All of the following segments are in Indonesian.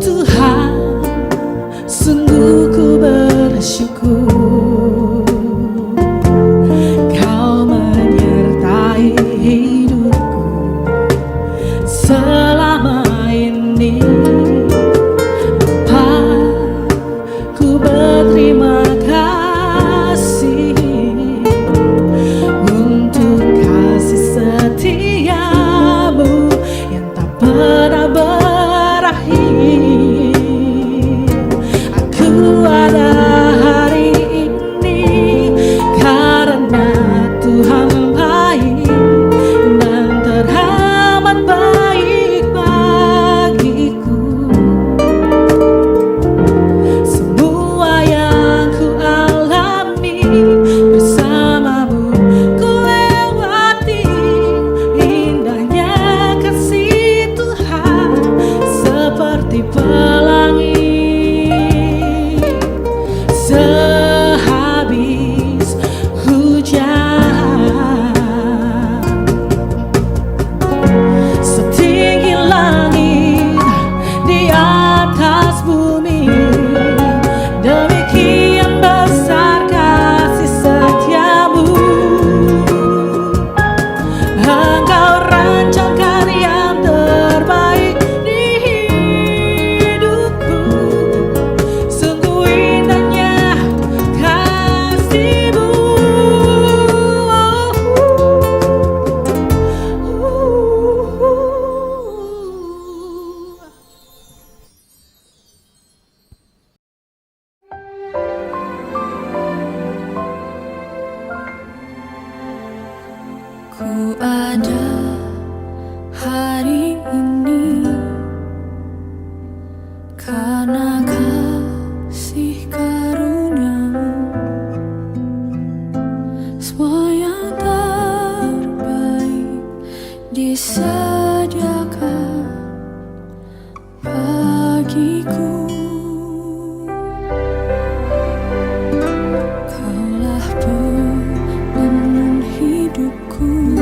Tuhan, sungguh ku bersyukur Kau menyertai hidupku selama ini. Ku berterima kasih untuk kasih setiamu yang tak pernah berakhir. Aku ada hari ini karena Tuhan baik dan teramat baik bagiku. Semua yang ku alami bersamamu ku lewati, indahnya kasih Tuhan seperti pelangi. Sehabis hujan, setinggi langit di atas bumi, demikian besar kasih setiamu. Engkau rancangkan yang terbaik di hidupku. Sungguh indahnya kasih-Mu. Ku ada hari ini karena kasih karunia-Mu. Semua yang terbaik disediakan bagiku. Kaulah pemenuh hidupku,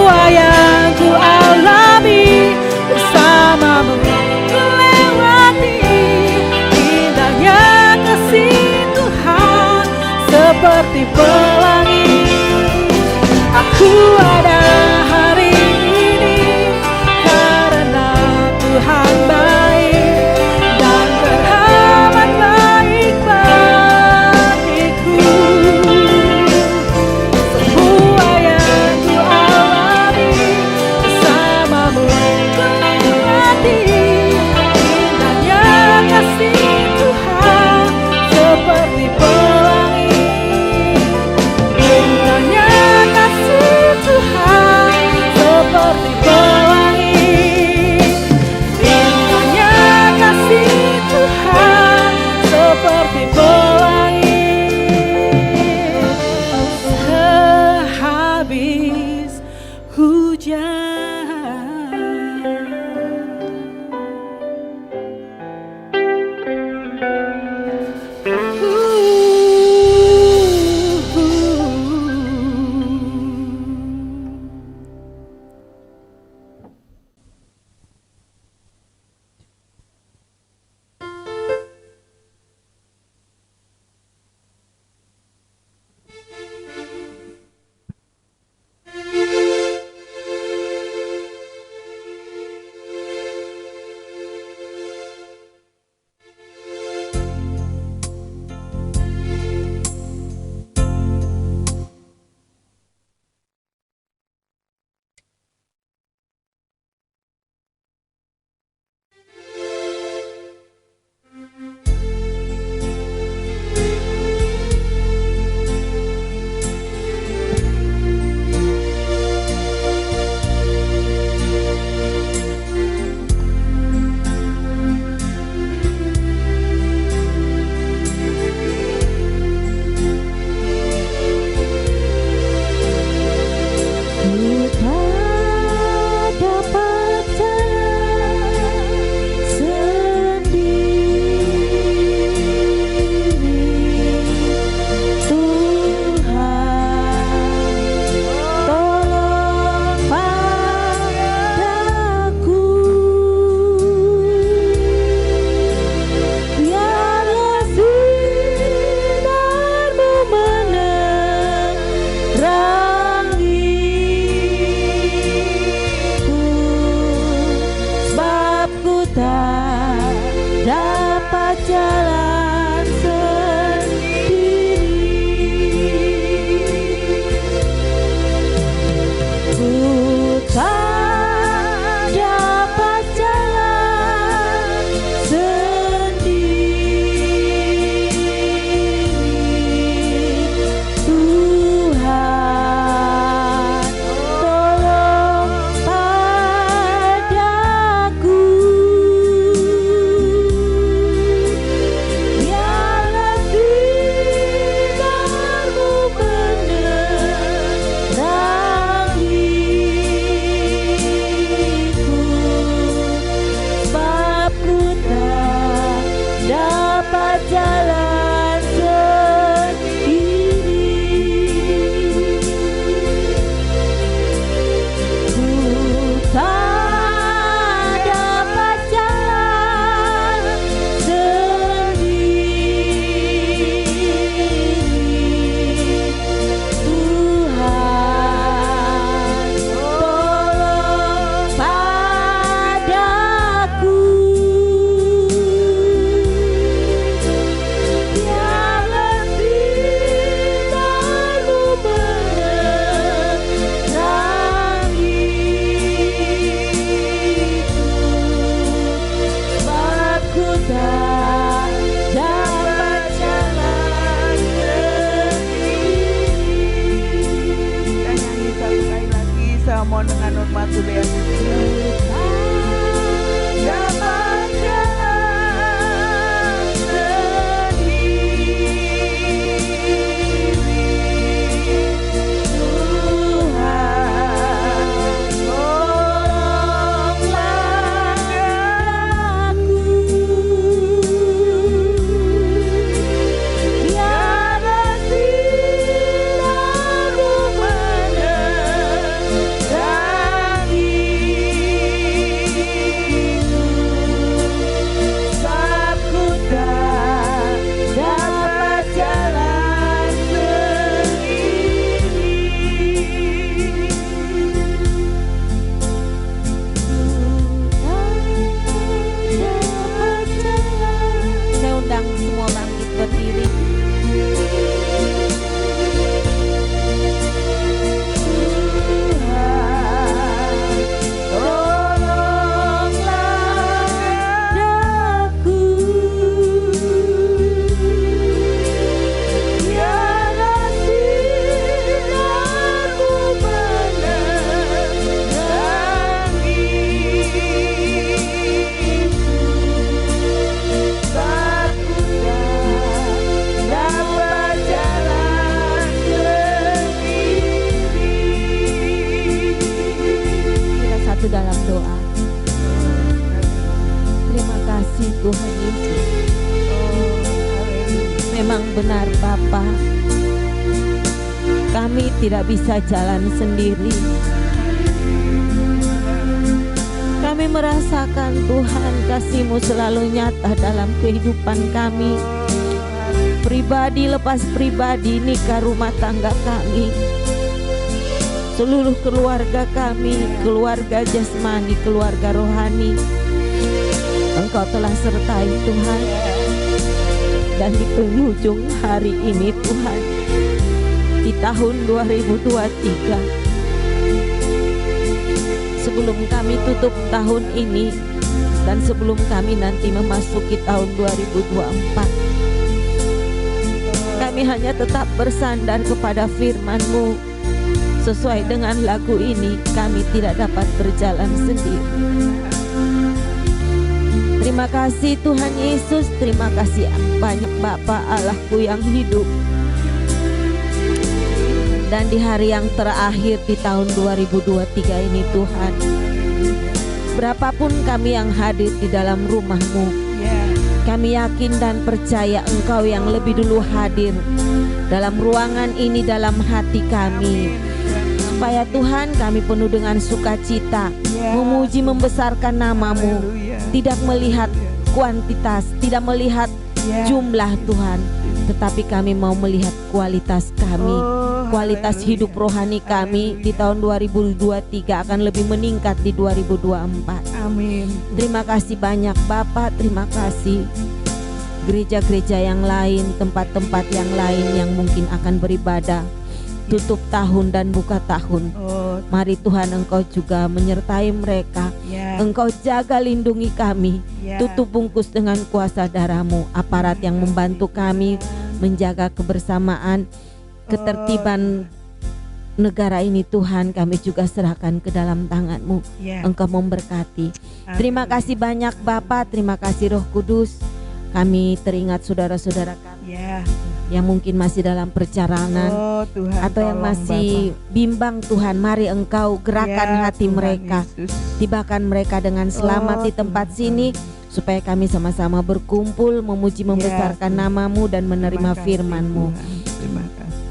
Semua yang ku alami bersamamu lewati indahnya kasih Tuhan seperti pelangi. Aku ada hari ini karena Tuhan baik dan berhambat baik bagiku. Semua yang ku alami bersamamu lewati indahnya kasih Tuhan seperti pelangi. Indahnya kasih Tuhan seperti pelangi. Indahnya kasih Tuhan seperti pelangi. Sehabis hujan. Mohon dengan hormat dulu ya. Yeah. bersatu dalam doa. Terima kasih Tuhan Yesus. Memang benar Bapa, kami tidak bisa jalan sendiri. Kami merasakan Tuhan kasih-Mu selalu nyata dalam kehidupan kami. Pribadi lepas pribadi, nikah rumah tangga kami, seluruh keluarga kami, keluarga jasmani, keluarga rohani, Engkau telah sertai Tuhan. Dan di penghujung hari ini Tuhan, di tahun 2023, sebelum kami tutup tahun ini dan sebelum kami nanti memasuki tahun 2024, kami hanya tetap bersandar kepada firman-Mu. Sesuai dengan lagu ini, kami tidak dapat berjalan sendiri. Terima kasih Tuhan Yesus, terima kasih banyak Bapa Allahku yang hidup. Dan di hari yang terakhir di tahun 2023 ini Tuhan, berapapun kami yang hadir di dalam rumah-Mu, kami yakin dan percaya Engkau yang lebih dulu hadir dalam ruangan ini, dalam hati kami. Supaya Tuhan kami penuh dengan sukacita, memuji membesarkan nama-Mu, tidak melihat kuantitas, tidak melihat jumlah Tuhan, tetapi kami mau melihat kualitas kami. Kualitas hidup rohani kami di tahun 2023 akan lebih meningkat di 2024. Amin. Terima kasih banyak Bapak, terima kasih gereja-gereja yang lain, tempat-tempat yang lain yang mungkin akan beribadah tutup tahun dan buka tahun. Mari Tuhan Engkau juga menyertai mereka. Engkau jaga lindungi kami, tutup bungkus dengan kuasa darah-Mu. Aparat yang membantu kami menjaga kebersamaan, ketertiban negara ini Tuhan, kami juga serahkan ke dalam tangan-Mu. Engkau memberkati. Terima kasih banyak Bapa, terima kasih Roh Kudus. Kami teringat saudara-saudara kami yang mungkin masih dalam perjalanan, Tuhan, atau yang masih bimbang Tuhan, mari Engkau gerakan hati Tuhan mereka, Yesus. tibakan mereka dengan selamat di tempat sini, supaya kami sama-sama berkumpul memuji membesarkan nama-Mu dan menerima firman-Mu. Terima kasih.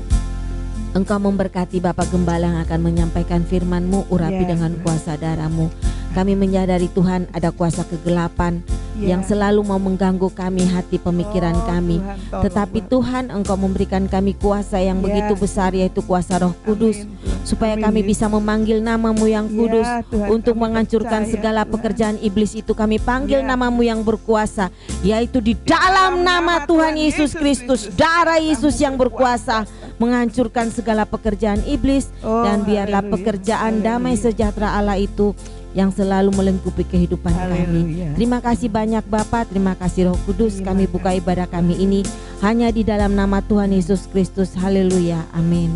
Engkau memberkati Bapak Gembala yang akan menyampaikan firman-Mu, urapi dengan kuasa darah-Mu. Kami menyadari Tuhan ada kuasa kegelapan yang selalu mau mengganggu kami, hati pemikiran kami. Tuhan, Tetapi Tuhan Engkau memberikan kami kuasa yang begitu besar, yaitu kuasa Roh Kudus. Supaya kami bisa memanggil nama-Mu yang kudus untuk menghancurkan segala pekerjaan iblis itu. Kami panggil nama-Mu yang berkuasa, yaitu di dalam nama Tuhan Yesus Kristus, darah Yesus yang berkuasa menghancurkan segala pekerjaan iblis. Dan biarlah pekerjaan damai sejahtera Allah itu yang selalu melengkapi kehidupan kami. Terima kasih banyak Bapa, terima kasih Roh Kudus. Kami buka ibadah kami ini hanya di dalam nama Tuhan Yesus Kristus. Haleluya, amin.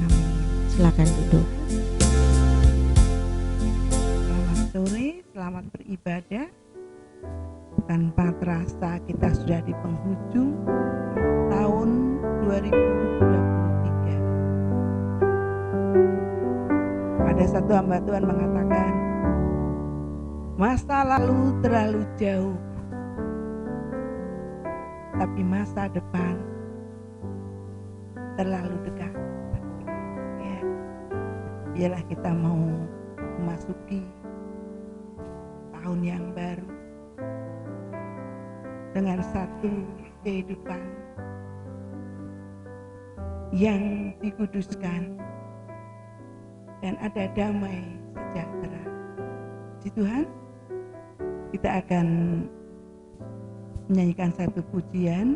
Silakan duduk. Selamat sore, selamat beribadah. Tanpa terasa kita sudah di penghujung tahun 2023. Ada satu hamba Tuhan mengatakan, masa lalu terlalu jauh, tapi masa depan terlalu dekat. Ya, biarlah kita mau memasuki tahun yang baru dengan satu kehidupan yang dikuduskan dan ada damai sejahtera. Puji Tuhan, kita akan menyanyikan satu pujian.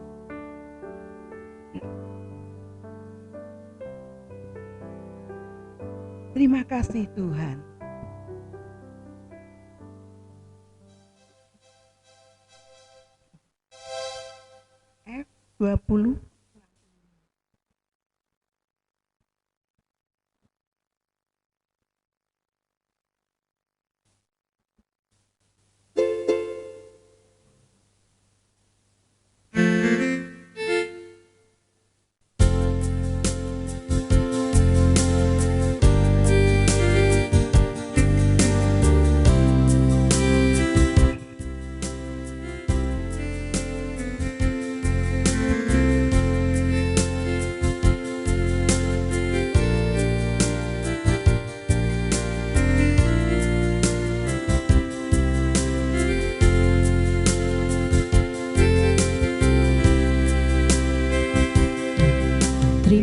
Terima kasih Tuhan. F20.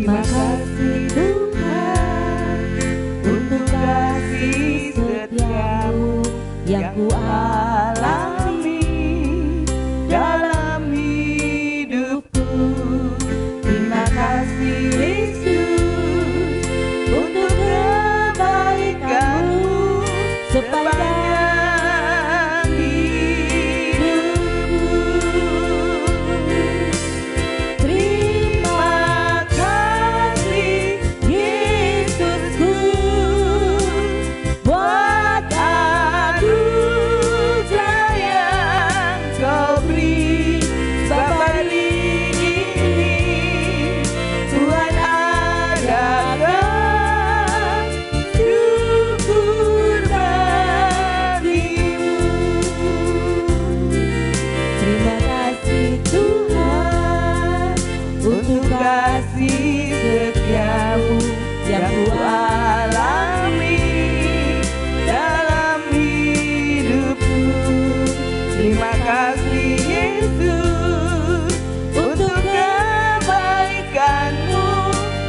Terima kasih Tuhan untuk kasih setiamu yang ku alami dalam hidupku. Terima kasih Yesus untuk kebaikanmu sepanjang hidupku. Terima kasih Yesusku buat anugerah yang kau beri. Sebab hari ini Tuhan adakan syukur bagimu. Terima kasih Tuhan untuk kasih setiamu yang ku alami dalam hidupku. Terima kasih Yesus untuk kebaikanmu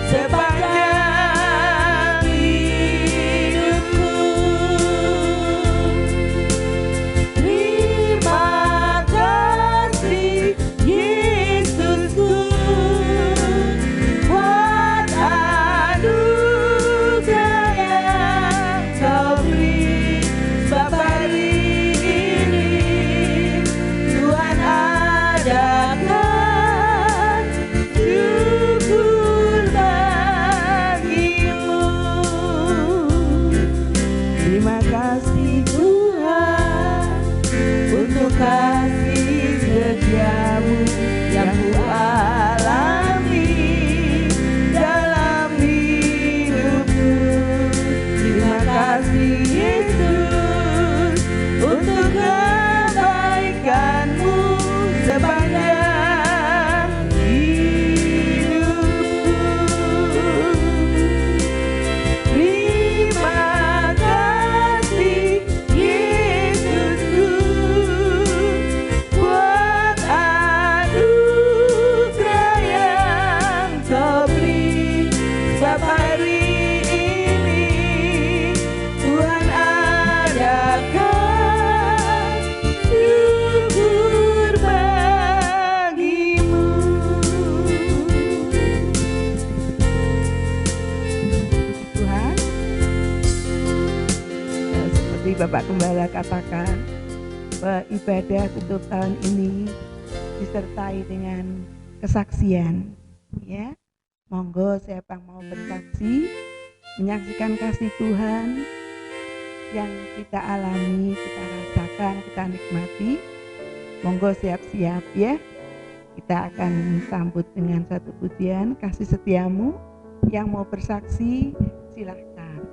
sepanjang hidupku. Terima kasih Yesusku buat anugerah yang kau beri. Sebab hari ini Tuhan adakan syukur bagimu. Terima kasih Tuhan untuk kasih setiamu yang ku alami dalam hidupku. Terima kasih Yesus untuk kebaikanmu sepanjang hidupku. Terima kasih Yesusku buat anugerah yang kau beri. Sebab hari ini Tuhan adakan syukur bagimu. Tuhan, seperti Bapak Gembala katakan, bahwa ibadah tutup tahun ini disertai dengan kesaksian. Ya, monggo siapa yang mau bersaksi, menyaksikan kasih Tuhan yang kita alami, kita rasakan, kita nikmati. Monggo siap-siap ya. Kita akan sambut dengan satu pujian, kasih setiamu. Yang mau bersaksi silahkan.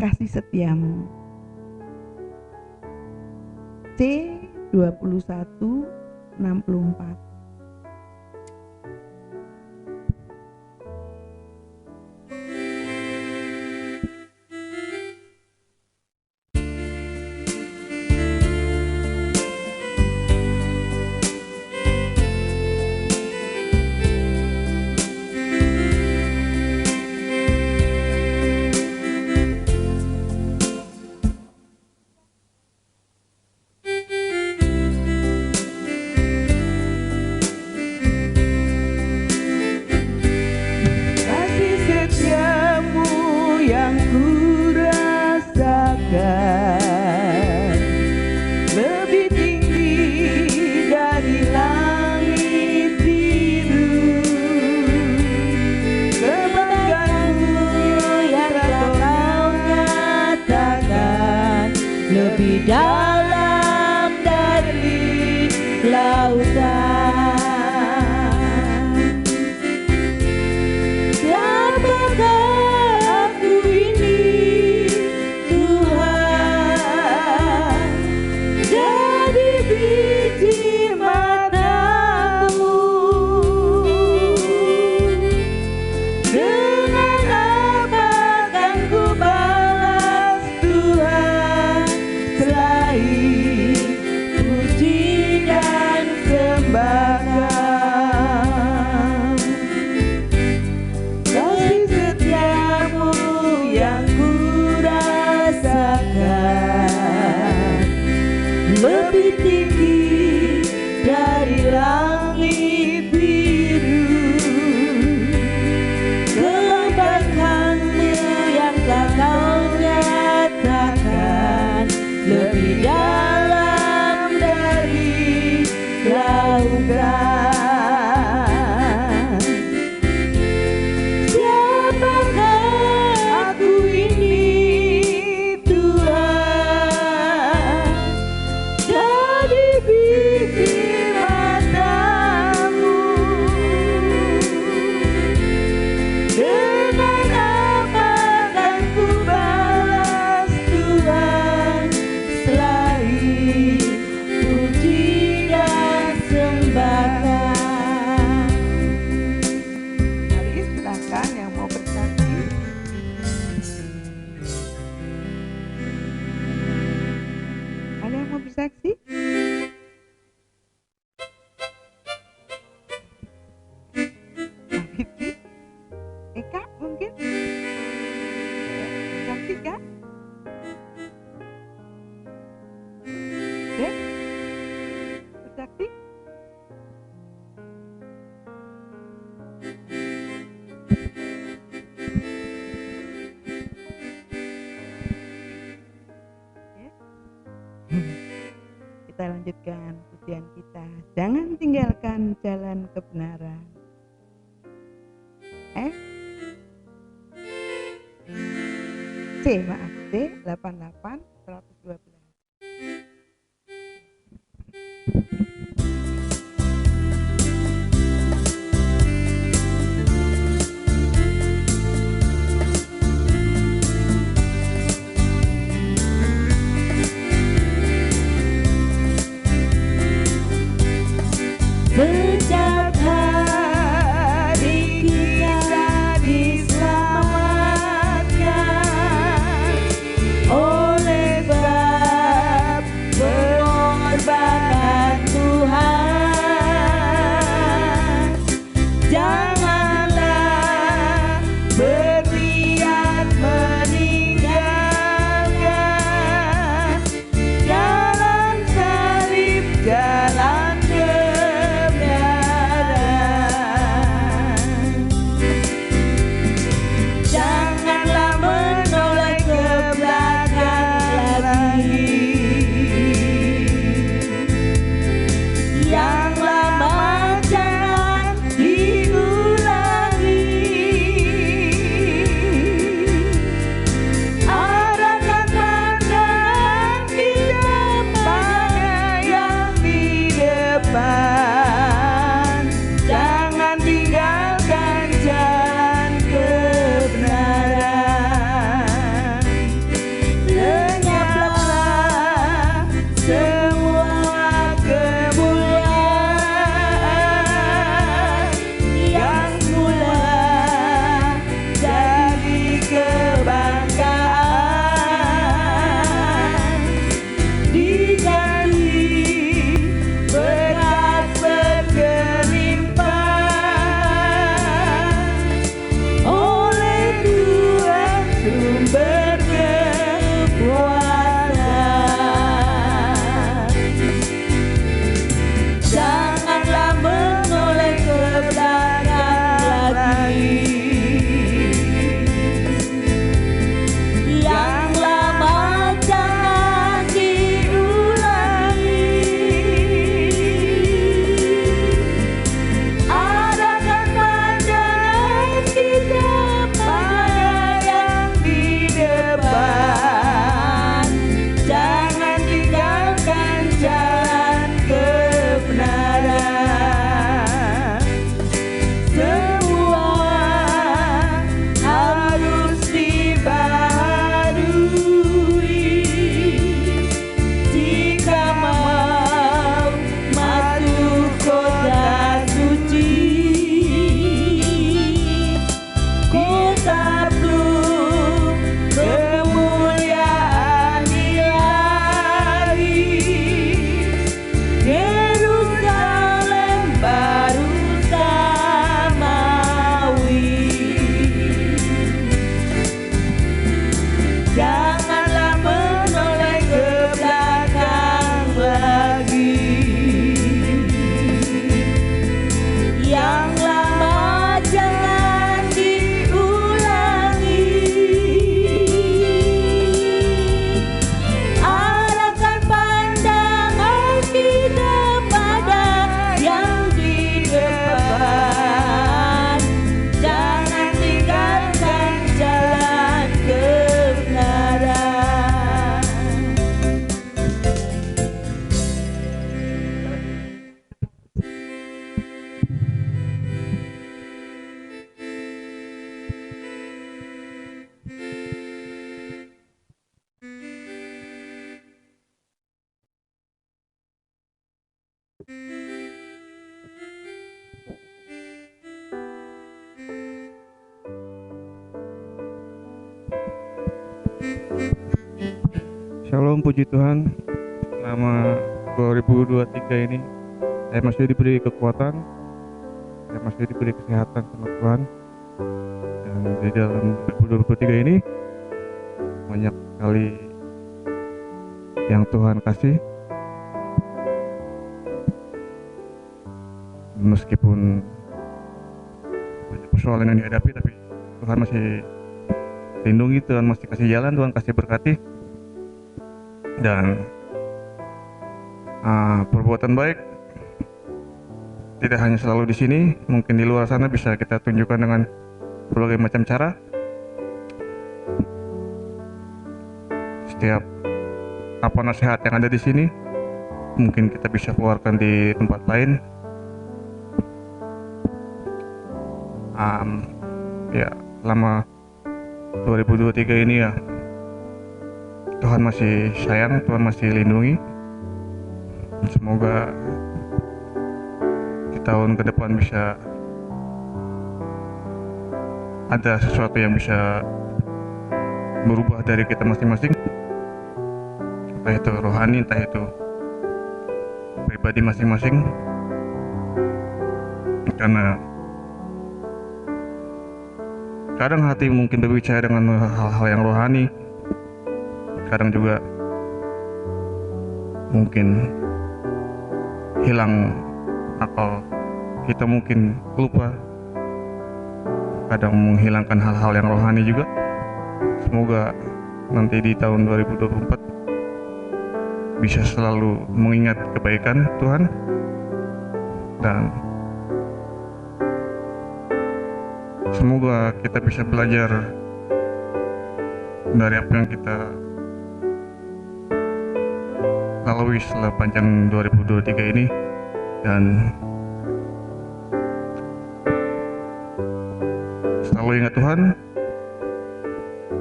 Kasih setiamu. C 2164. lebih tinggi dari langit biru. Kebanggaanmu yang kau nyatakan lebih dalam dari lautan. melanjutkan pujian kita. Jangan tinggalkan jalan kebenaran. C, maaf, D 88 112. Sejak hari kita diselamatkan oleh sebab pengorbanan Tuhan, janganlah berniat meninggalkan jalan salib, jalan janganlah menoleh ke belakang lagi. Yang lama jangan diulangi. Arahkan pandangan kita pada yang di depan. Jangan tinggalkan jalan kebenaran. Lenyaplah semua kemuliaan yang mula jadi kebanggaan, diganti berat berkelimpahan oleh Tuhan sumber kekuatan. Janganlah menoleh ke belakang lagi. Yang lama jangan diulangi. Arahkan pandangan kita pada yang di depan. Jangan tinggalkan jalan kebenaran. Semua harus dibaharui jika mau masuk kota suci, kota penuh kemuliaan ilahi, Yerusalem baru samawi. Janganlah menoleh ke belakang lagi. Yang lama jangan diulangi. Arahkan pandangan kita pada yang di depan. Jangan tinggalkan jalan kebenaran. Shalom, puji Tuhan. Selama 2023 ini saya masih diberi kekuatan, saya masih diberi kesehatan sama Tuhan. Dan di dalam 2023 ini banyak sekali yang Tuhan kasih. Meskipun banyak persoalan yang dihadapi, tapi Tuhan masih lindungi, Tuhan masih kasih jalan, Tuhan kasih berkati. Dan perbuatan baik tidak hanya selalu di sini, mungkin di luar sana bisa kita tunjukkan dengan berbagai macam cara. Setiap nasihat yang ada di sini mungkin kita bisa keluarkan di tempat lain. Ya, selama 2023 ini ya, Tuhan masih sayang, Tuhan masih lindungi. Semoga di tahun ke depan bisa ada sesuatu yang bisa berubah dari kita masing-masing, entah itu rohani, entah itu pribadi masing-masing. Karena kadang hati mungkin berbicara dengan hal-hal yang rohani, kadang juga mungkin hilang akal, kita mungkin lupa, kadang menghilangkan hal-hal yang rohani juga. Semoga nanti di tahun 2024 bisa selalu mengingat kebaikan Tuhan, dan semoga kita bisa belajar dari apa yang kita lalui setelah panjang 2023 ini, dan selalu ingat Tuhan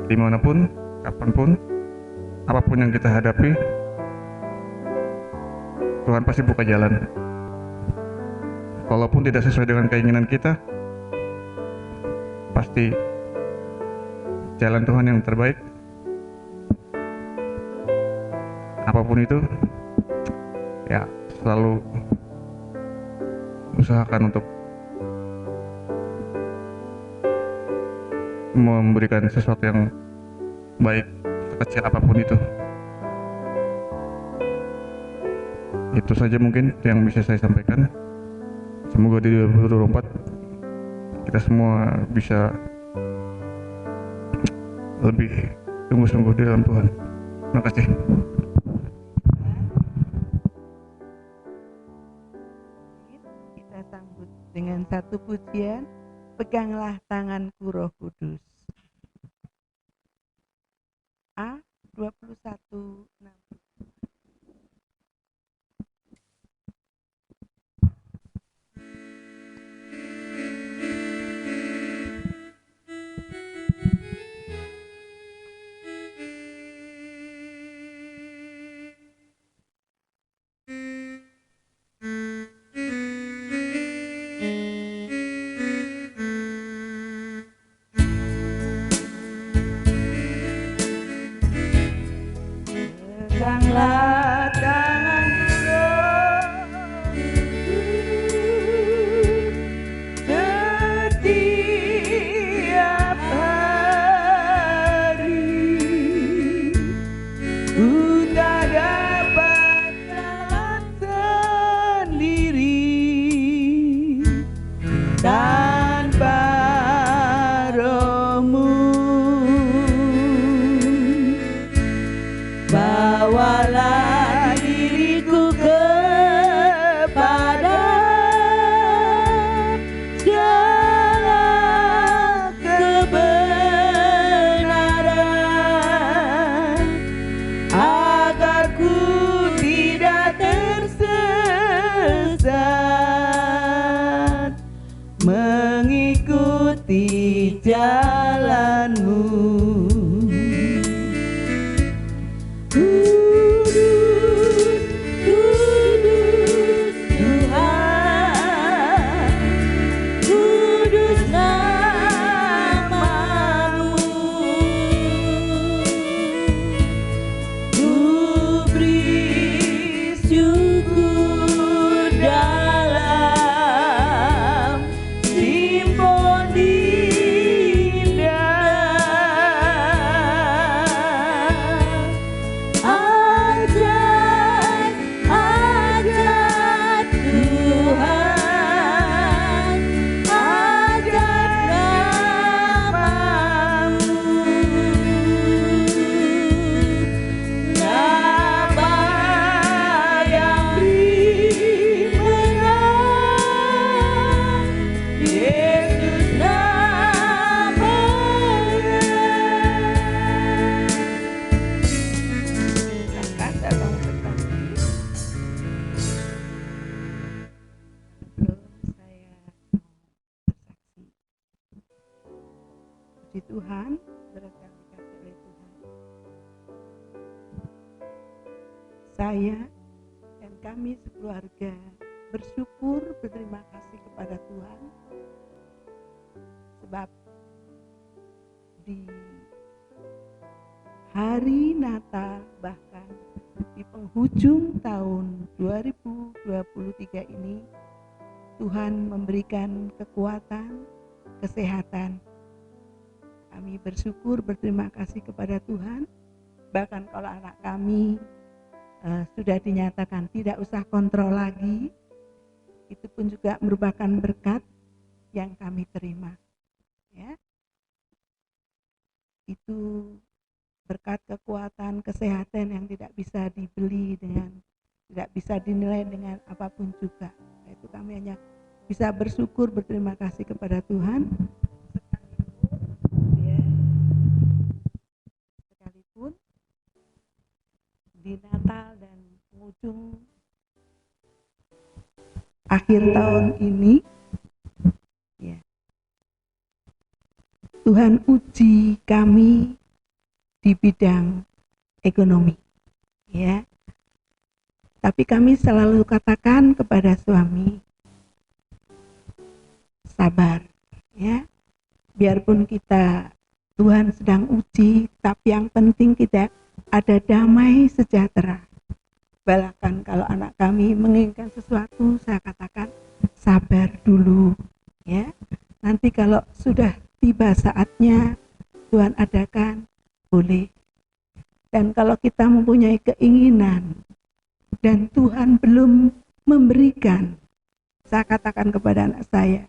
dimanapun, kapanpun, apapun yang kita hadapi, Tuhan pasti buka jalan. Walaupun tidak sesuai dengan keinginan kita, pasti jalan Tuhan yang terbaik. Apapun itu, ya selalu usahakan untuk memberikan sesuatu yang baik, sekecil apapun itu. Itu saja mungkin yang bisa saya sampaikan. Semoga di 2024 kita semua bisa lebih sungguh-sungguh di dalam Tuhan. Terima kasih. Kita sambut dengan satu pujian, peganglah tanganku Roh Kudus. A 21:6. Peganglah tanganku Roh Kudus, setiap hari ku tak dapat jalan sendiri tanpa Roh-Mu. Bawalah diriku kepada segala kebenaran, agar ku tidak tersesat mengikuti jalan-Mu. Simfoni indah Puji Tuhan, saudara yang dikasihi oleh Tuhan. Saya dan kami sekeluarga bersyukur, berterima kasih kepada Tuhan sebab di hari Natal, bahkan di penghujung tahun 2023 ini, Tuhan memberikan kekuatan, kesehatan. Kami bersyukur, berterima kasih kepada Tuhan. Bahkan kalau anak kami sudah dinyatakan tidak usah kontrol lagi, itu pun juga merupakan berkat yang kami terima. Ya, itu berkat kekuatan, kesehatan yang tidak bisa dibeli tidak bisa dinilai dengan apapun juga. Itu kami hanya bisa bersyukur, berterima kasih kepada Tuhan. Sekalipun di Natal dan penghujung akhir tahun ini, ya, Tuhan uji kami di bidang ekonomi, ya. Tapi kami selalu katakan kepada suami, sabar, ya. Biarpun Tuhan sedang uji, tapi yang penting kita ada damai sejahtera. Bahkan kalau anak kami menginginkan sesuatu, saya katakan sabar dulu, ya. Nanti kalau sudah tiba saatnya Tuhan adakan, boleh. Dan kalau kita mempunyai keinginan dan Tuhan belum memberikan, saya katakan kepada anak saya,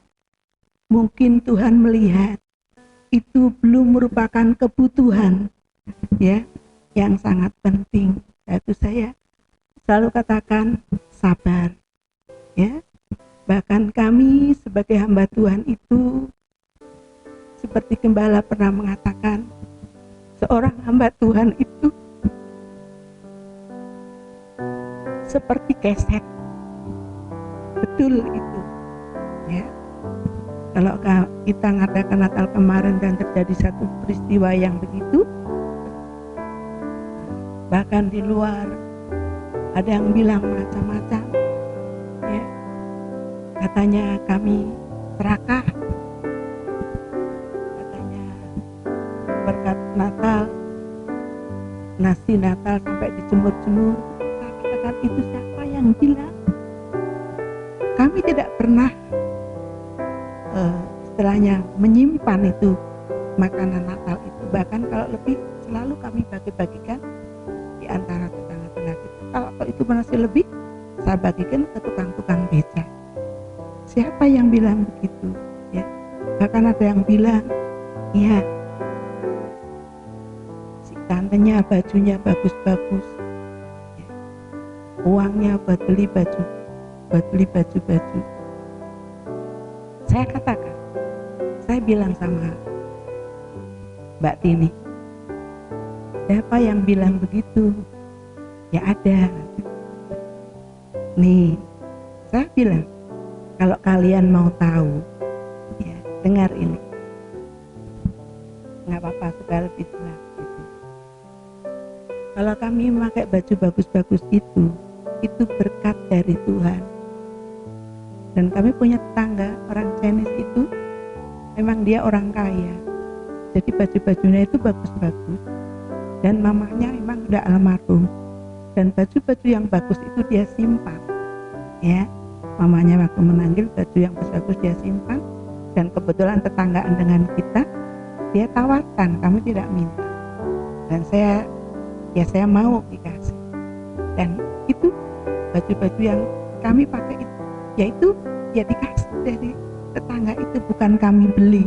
mungkin Tuhan melihat itu belum merupakan kebutuhan, ya, yang sangat penting. Yaitu saya selalu katakan sabar, ya. Bahkan kami sebagai hamba Tuhan itu, seperti gembala pernah mengatakan, seorang hamba Tuhan itu seperti keset. Betul itu, ya. Kalau kita ngadakan Natal kemarin dan terjadi satu peristiwa yang begitu, bahkan di luar ada yang bilang macam-macam, ya. Katanya kami serakah, katanya berkat Natal, nasi Natal sampai dijemur-jemur. Saya katakan, itu siapa yang bilang? Kami tidak pernah istilahnya menyimpan itu makanan Natal itu. Bahkan kalau lebih, selalu kami bagi-bagikan di antara tetangga-tetangga kita. Kalau itu masih lebih, saya bagikan ke tukang-tukang beca. Siapa yang bilang begitu, ya? Bahkan ada yang bilang, iya, si tantenya bajunya bagus-bagus, ya. Uangnya buat beli baju-baju. Saya katakan, saya bilang sama Mbak Tini, siapa yang bilang begitu? Ya ada. Nih, saya bilang, kalau kalian mau tahu, ya dengar ini. Nggak apa-apa, supaya lebih jelas gitu. Kalau kami memakai baju bagus-bagus itu berkat dari Tuhan. Dan kami punya tetangga orang Chinese itu, memang dia orang kaya, jadi baju-bajunya itu bagus-bagus, dan mamanya memang udah almarhum, dan baju-baju yang bagus itu dia simpan, ya. Mamanya waktu menanggil baju yang bagus-bagus dia simpan, dan kebetulan tetanggaan dengan kita, dia tawarkan, kami tidak minta, dan saya mau dikasih. Dan itu baju-baju yang kami pakai itu, yaitu ya dikasih dari tetangga itu, bukan kami beli,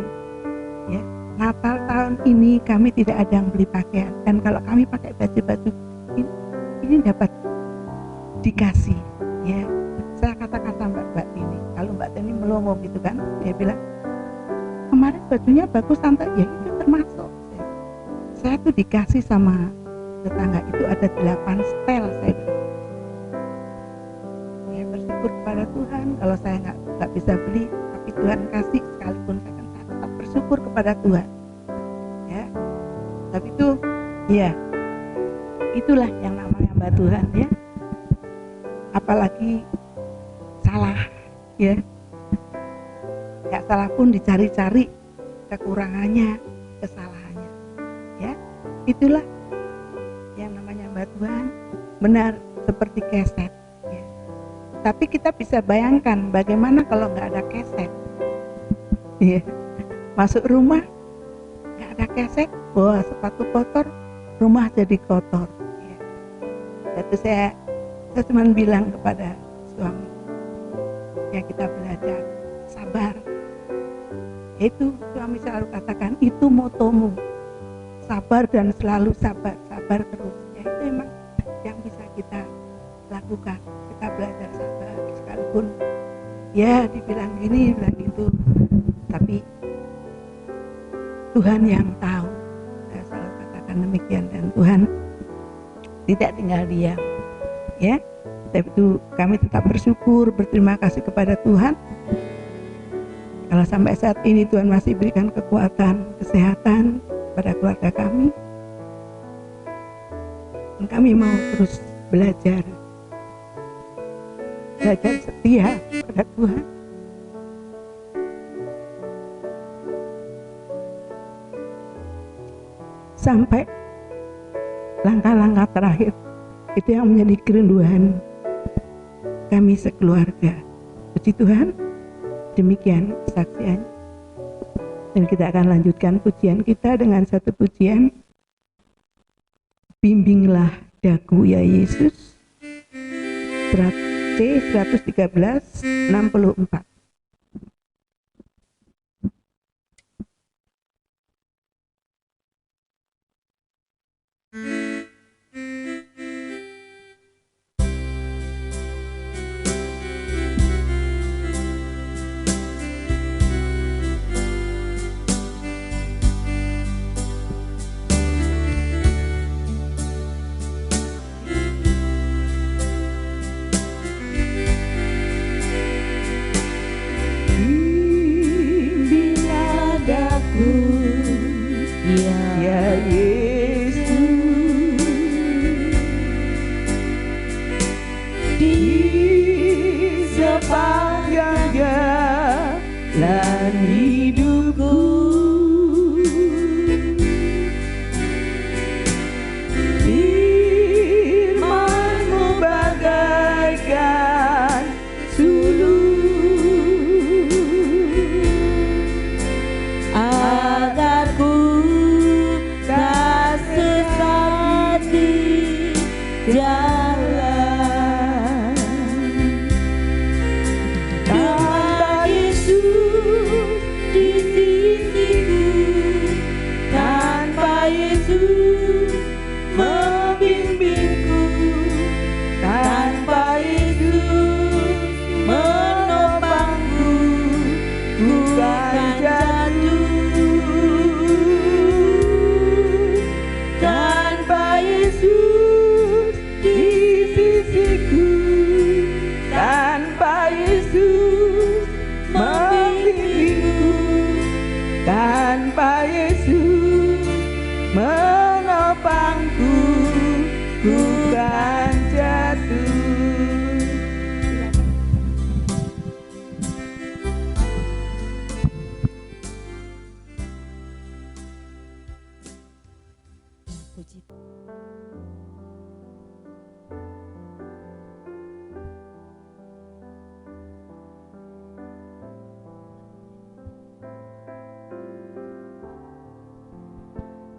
ya. Natal tahun ini kami tidak ada yang beli pakaian, dan kalau kami pakai baju-baju ini dapat dikasih, ya. Saya katakan sama Mbak Tini, kalau Mbak Tini melongo gitu kan, dia bilang, kemarin bajunya bagus tante, ya itu termasuk. Saya tuh dikasih sama tetangga itu ada 8 setel, saya bilang. Bersyukur kepada Tuhan, kalau saya nggak bisa beli, tapi Tuhan kasih, sekalipun saya tetap bersyukur kepada Tuhan. Tapi itu ya itulah yang namanya hamba Tuhan ya. Apalagi salah ya, nggak salah pun dicari-cari kekurangannya, kesalahannya ya. Itulah yang namanya hamba Tuhan, benar seperti keset ya. Tapi kita bisa bayangkan bagaimana kalau nggak ada keset ya. Masuk rumah nggak ada keset, wah sepatu kotor, rumah jadi kotor ya. Jadi saya cuma bilang kepada suami ya, kita belajar sabar. Itu suami selalu katakan, itu motomu, sabar dan selalu sabar, sabar terus ya. Itu memang yang bisa kita lakukan, kita belajar sabar sekalipun ya dibilang gini, bilang gitu, tapi Tuhan yang tahu. Saya selalu katakan demikian, dan Tuhan tidak tinggal diam ya. Tapi itu kami tetap bersyukur, berterima kasih kepada Tuhan kalau sampai saat ini Tuhan masih berikan kekuatan, kesehatan pada keluarga kami, dan kami mau terus belajar setia pada Tuhan. Sampai langkah-langkah terakhir, itu yang menjadi kerinduan kami sekeluarga. Puji Tuhan, demikian kesaksian. Dan kita akan lanjutkan pujian kita dengan satu pujian, Bimbinglah Daku Ya Yesus, C 113 64.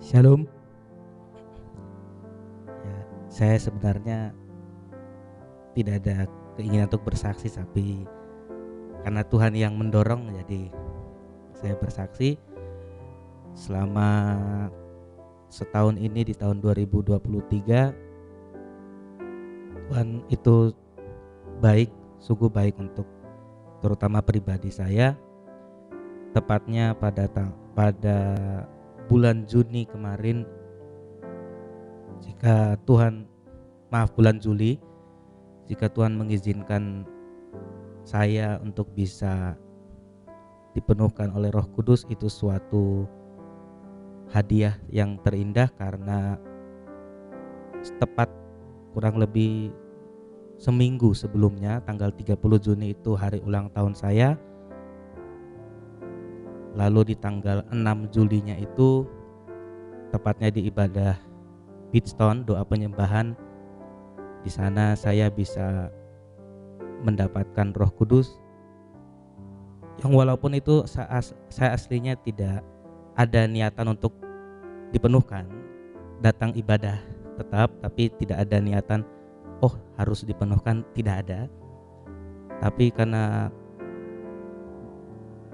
Shalom. Ya, saya sebenarnya tidak ada keinginan untuk bersaksi, tapi karena Tuhan yang mendorong, jadi saya bersaksi. Selama setahun ini, di tahun 2023, Tuhan itu baik, sungguh baik untuk terutama pribadi saya. Tepatnya pada bulan Juni kemarin, bulan Juli, jika Tuhan mengizinkan saya untuk bisa dipenuhkan oleh Roh Kudus, itu suatu hadiah yang terindah karena tepat kurang lebih seminggu sebelumnya, tanggal 30 Juni itu hari ulang tahun saya. Lalu di tanggal 6 Julinya itu, tepatnya di ibadah Bidstone, doa penyembahan, di sana saya bisa mendapatkan Roh Kudus, yang walaupun itu saya aslinya tidak ada niatan untuk dipenuhkan, datang ibadah tetap, tapi tidak ada niatan harus dipenuhkan, tidak ada. Tapi karena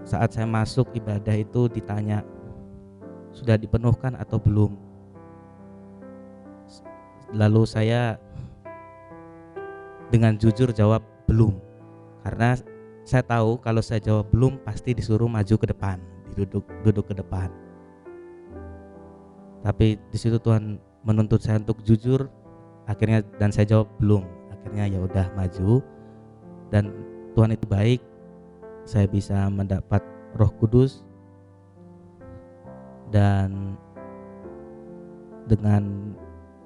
saat saya masuk ibadah itu ditanya, sudah dipenuhkan atau belum? Lalu saya dengan jujur jawab belum, karena saya tahu kalau saya jawab belum pasti disuruh maju ke depan, duduk ke depan. Tapi di situ Tuhan menuntut saya untuk jujur, akhirnya, dan saya jawab belum. Akhirnya ya udah maju, dan Tuhan itu baik, saya bisa mendapat Roh Kudus, dan dengan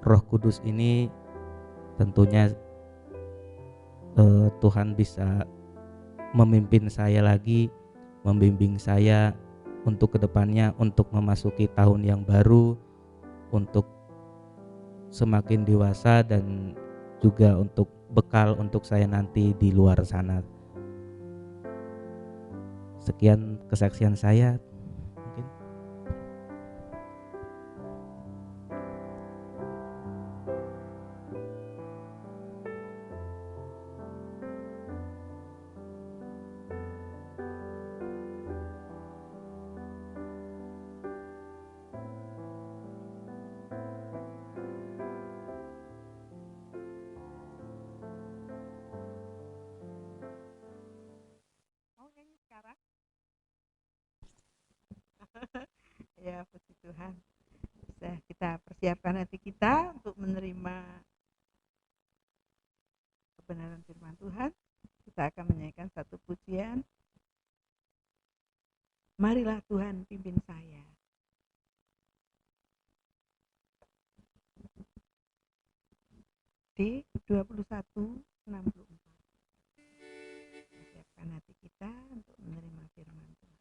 Roh Kudus ini tentunya Tuhan bisa memimpin saya lagi, membimbing saya untuk kedepannya, untuk memasuki tahun yang baru, untuk semakin dewasa, dan juga untuk bekal untuk saya nanti di luar sana. Sekian kesaksian saya mungkin. Mau nyanyi sekarang? Ya, puji Tuhan. Bisa kita persiapkan hati kita untuk menerima kebenaran firman Tuhan. Kita akan menyanyikan satu pujian. Marilah Tuhan pimpin saya. D 2164. Persiapkan hati kita untuk menerima firman Tuhan.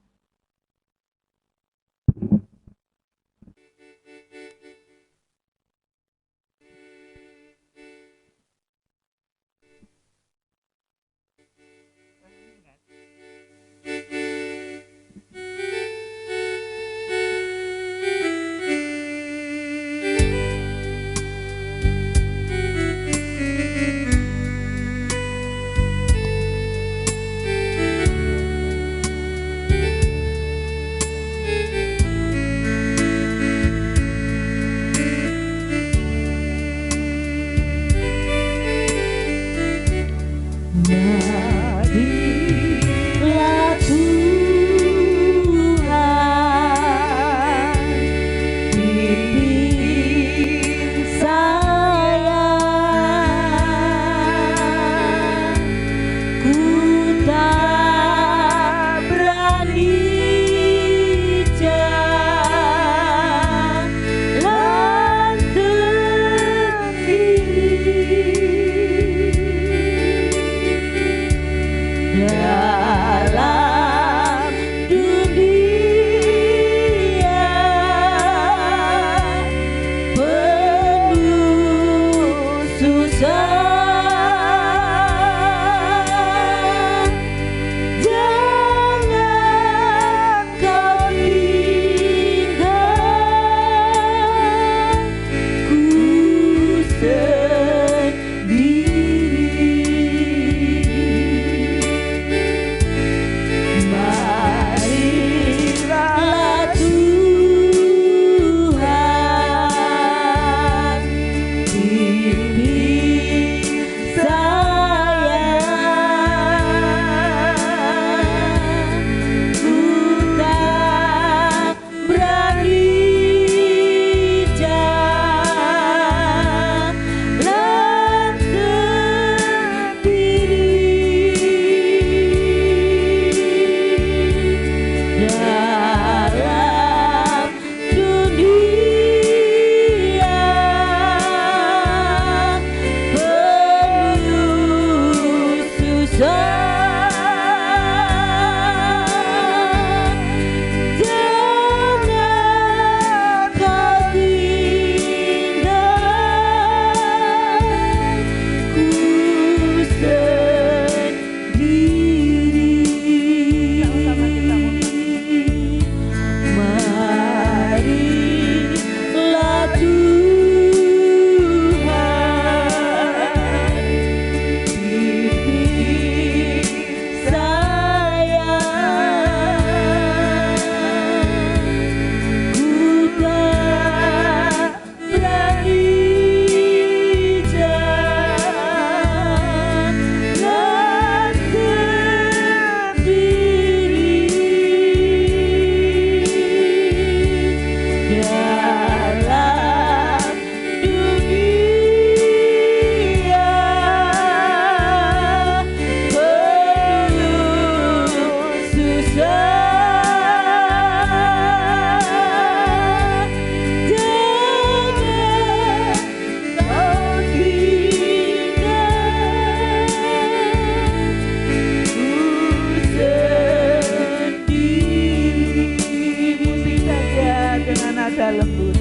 suara lembut.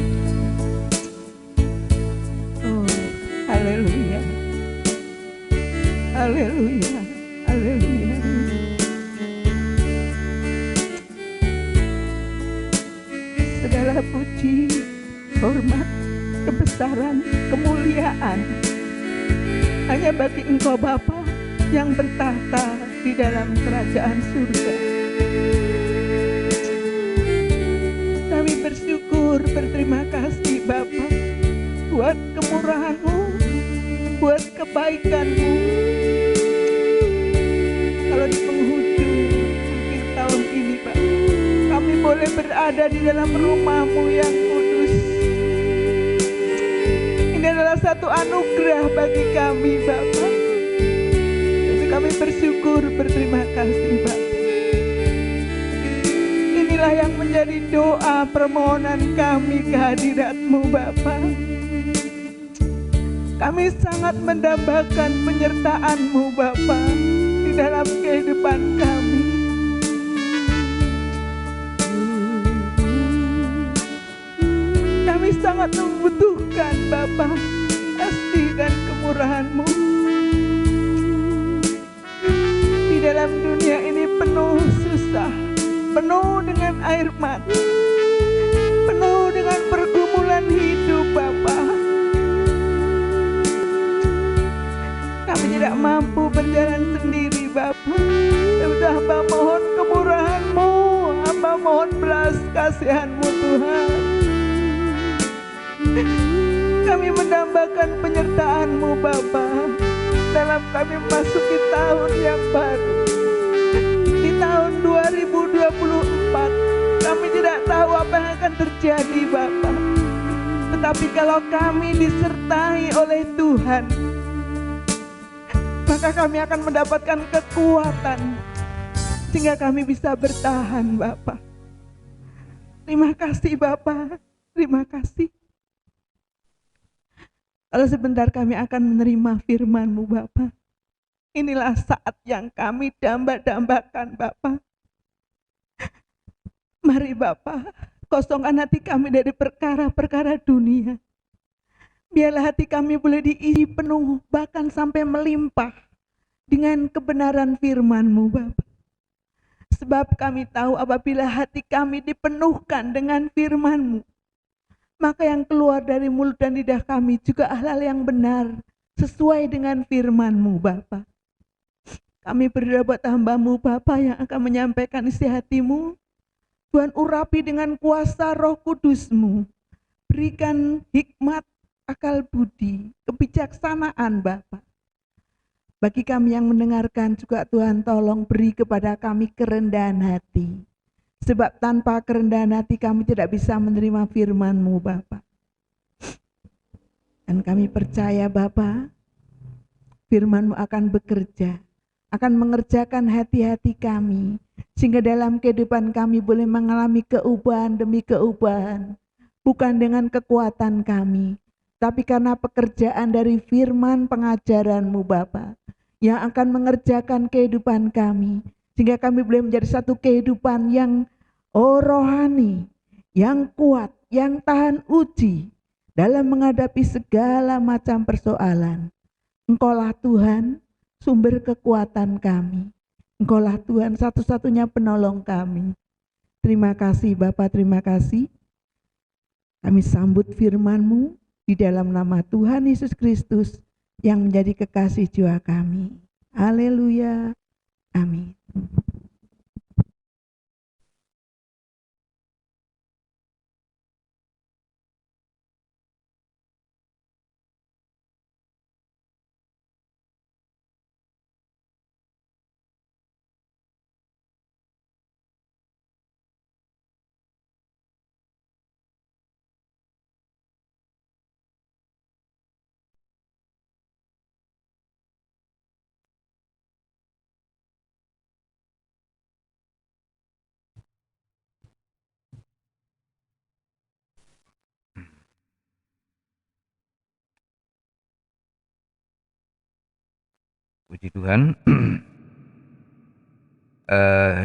Oh, haleluya. Haleluya. Haleluya. Segala puji, hormat, kebesaran, kemuliaan hanya bagi Engkau Bapa yang bertahta di dalam kerajaan surga. Kami bersyukur, berterima kasih Bapa buat kemurahan-Mu, buat kebaikan-Mu. Kalau di penghujung akhir tahun ini Bapa, kami boleh berada di dalam rumah-Mu yang kudus. Ini adalah satu anugerah bagi kami Bapa. Jadi kami bersyukur, berterima kasih Bapa. Inilah yang menjadi doa permohonan kami kehadirat-Mu Bapa. Kami sangat mendambakan penyertaan-Mu Bapa di dalam kehidupan kami. Kami sangat membutuhkan Bapa kasih dan kemurahan-Mu. Di dalam dunia ini penuh susah, penuh dengan air mata, penuh dengan pergumulan hidup Bapa. Kami tidak mampu berjalan sendiri Bapa. Hamba mohon kemurahan-Mu, hamba mohon belas kasihan-Mu Tuhan. Kami mendambakan penyertaan-Mu Bapa dalam kami memasuki tahun yang baru. Di tahun 2024 kami tidak tahu apa yang akan terjadi Bapa. Tetapi kalau kami disertai oleh Tuhan, maka kami akan mendapatkan kekuatan sehingga kami bisa bertahan Bapa. Terima kasih Bapa, terima kasih. Kalau sebentar kami akan menerima firman-Mu Bapa. Inilah saat yang kami damba-dambakan Bapa. Mari Bapa, kosongkan hati kami dari perkara-perkara dunia. Biarlah hati kami boleh diisi penuh, bahkan sampai melimpah dengan kebenaran firman-Mu Bapa. Sebab kami tahu apabila hati kami dipenuhkan dengan firman-Mu, maka yang keluar dari mulut dan lidah kami juga hal-hal yang benar, sesuai dengan firman-Mu Bapa. Kami berdoa buat hamba-Mu Bapa yang akan menyampaikan isi hati-Mu. Tuhan urapi dengan kuasa Roh Kudus-Mu. Berikan hikmat, akal budi, kebijaksanaan Bapa. Bagi kami yang mendengarkan juga Tuhan tolong beri kepada kami kerendahan hati. Sebab tanpa kerendahan hati kami tidak bisa menerima firman-Mu Bapa. Dan kami percaya Bapa, firman-Mu akan bekerja, akan mengerjakan hati-hati kami, sehingga dalam kehidupan kami boleh mengalami keubahan demi keubahan, bukan dengan kekuatan kami, tapi karena pekerjaan dari firman pengajaran-Mu Bapa, yang akan mengerjakan kehidupan kami, sehingga kami boleh menjadi satu kehidupan yang rohani, yang kuat, yang tahan uji dalam menghadapi segala macam persoalan. Engkaulah Tuhan, sumber kekuatan kami. Engkaulah Tuhan, satu-satunya penolong kami. Terima kasih Bapa, terima kasih. Kami sambut firman-Mu di dalam nama Tuhan Yesus Kristus yang menjadi kekasih jiwa kami. Haleluya. Amin. Puji Tuhan.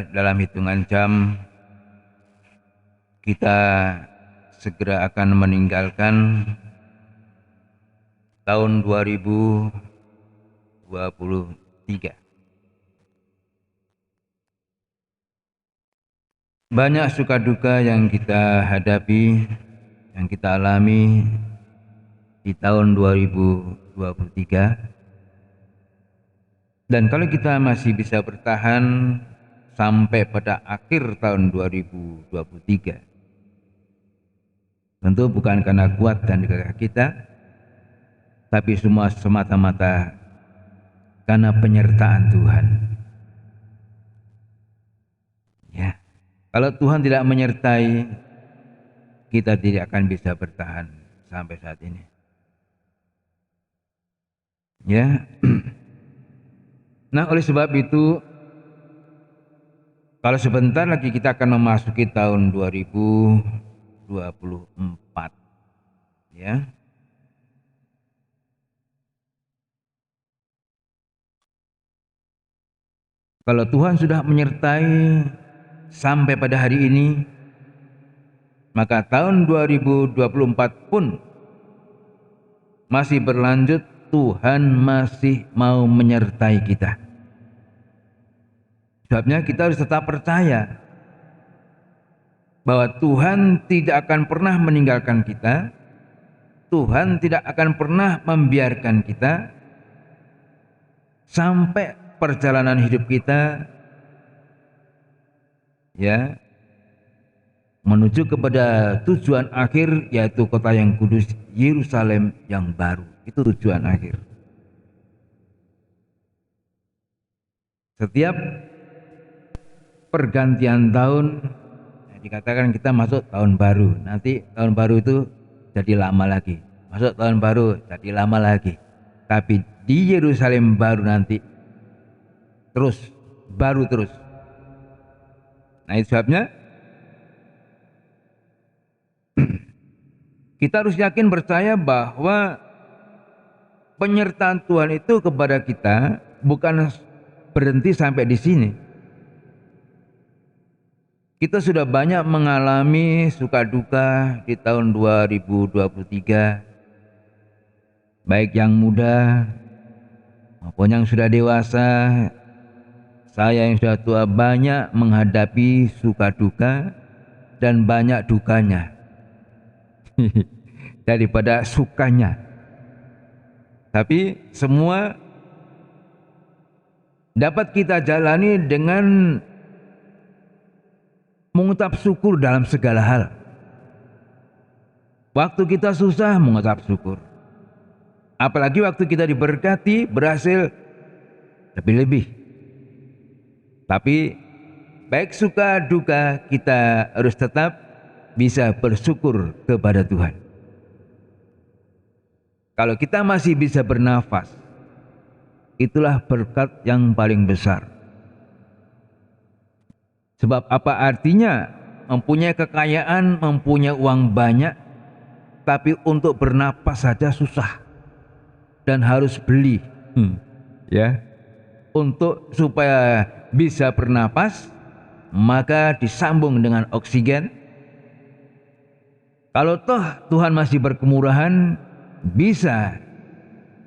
Dalam hitungan jam kita segera akan meninggalkan tahun 2023. Banyak suka duka yang kita hadapi, yang kita alami di tahun 2023. Dan kalau kita masih bisa bertahan sampai pada akhir tahun 2023, tentu bukan karena kuat dan gagah kita, tapi semua semata-mata karena penyertaan Tuhan. Ya, kalau Tuhan tidak menyertai, kita tidak akan bisa bertahan sampai saat ini. Ya. Nah, oleh sebab itu, kalau sebentar lagi kita akan memasuki tahun 2024, ya. Kalau Tuhan sudah menyertai sampai pada hari ini, maka tahun 2024 pun masih berlanjut. Tuhan masih mau menyertai kita. Sebabnya kita harus tetap percaya bahwa Tuhan tidak akan pernah meninggalkan kita. Tuhan tidak akan pernah membiarkan kita sampai perjalanan hidup kita ya menuju kepada tujuan akhir, yaitu kota yang kudus, Yerusalem yang baru. Itu tujuan akhir. Setiap pergantian tahun, dikatakan kita masuk tahun baru. Nanti tahun baru itu jadi lama lagi. Masuk tahun baru jadi lama lagi. Tapi di Yerusalem baru nanti terus, baru terus. Nah, itu sebabnya kita harus yakin percaya bahwa penyertaan Tuhan itu kepada kita bukan berhenti sampai di sini. Kita sudah banyak mengalami suka duka di tahun 2023, baik yang muda maupun yang sudah dewasa. Saya yang sudah tua banyak menghadapi suka duka dan banyak dukanya daripada sukanya. Tapi semua dapat kita jalani dengan mengucap syukur dalam segala hal. Waktu kita susah, mengucap syukur. Apalagi waktu kita diberkati, berhasil, lebih-lebih. Tapi baik suka duka, kita harus tetap bisa bersyukur kepada Tuhan. Kalau kita masih bisa bernafas, itulah berkat yang paling besar. Sebab apa artinya mempunyai kekayaan, mempunyai uang banyak, tapi untuk bernapas saja susah dan harus beli, ya. Untuk supaya bisa bernapas, maka disambung dengan oksigen. Kalau toh Tuhan masih berkemurahan, bisa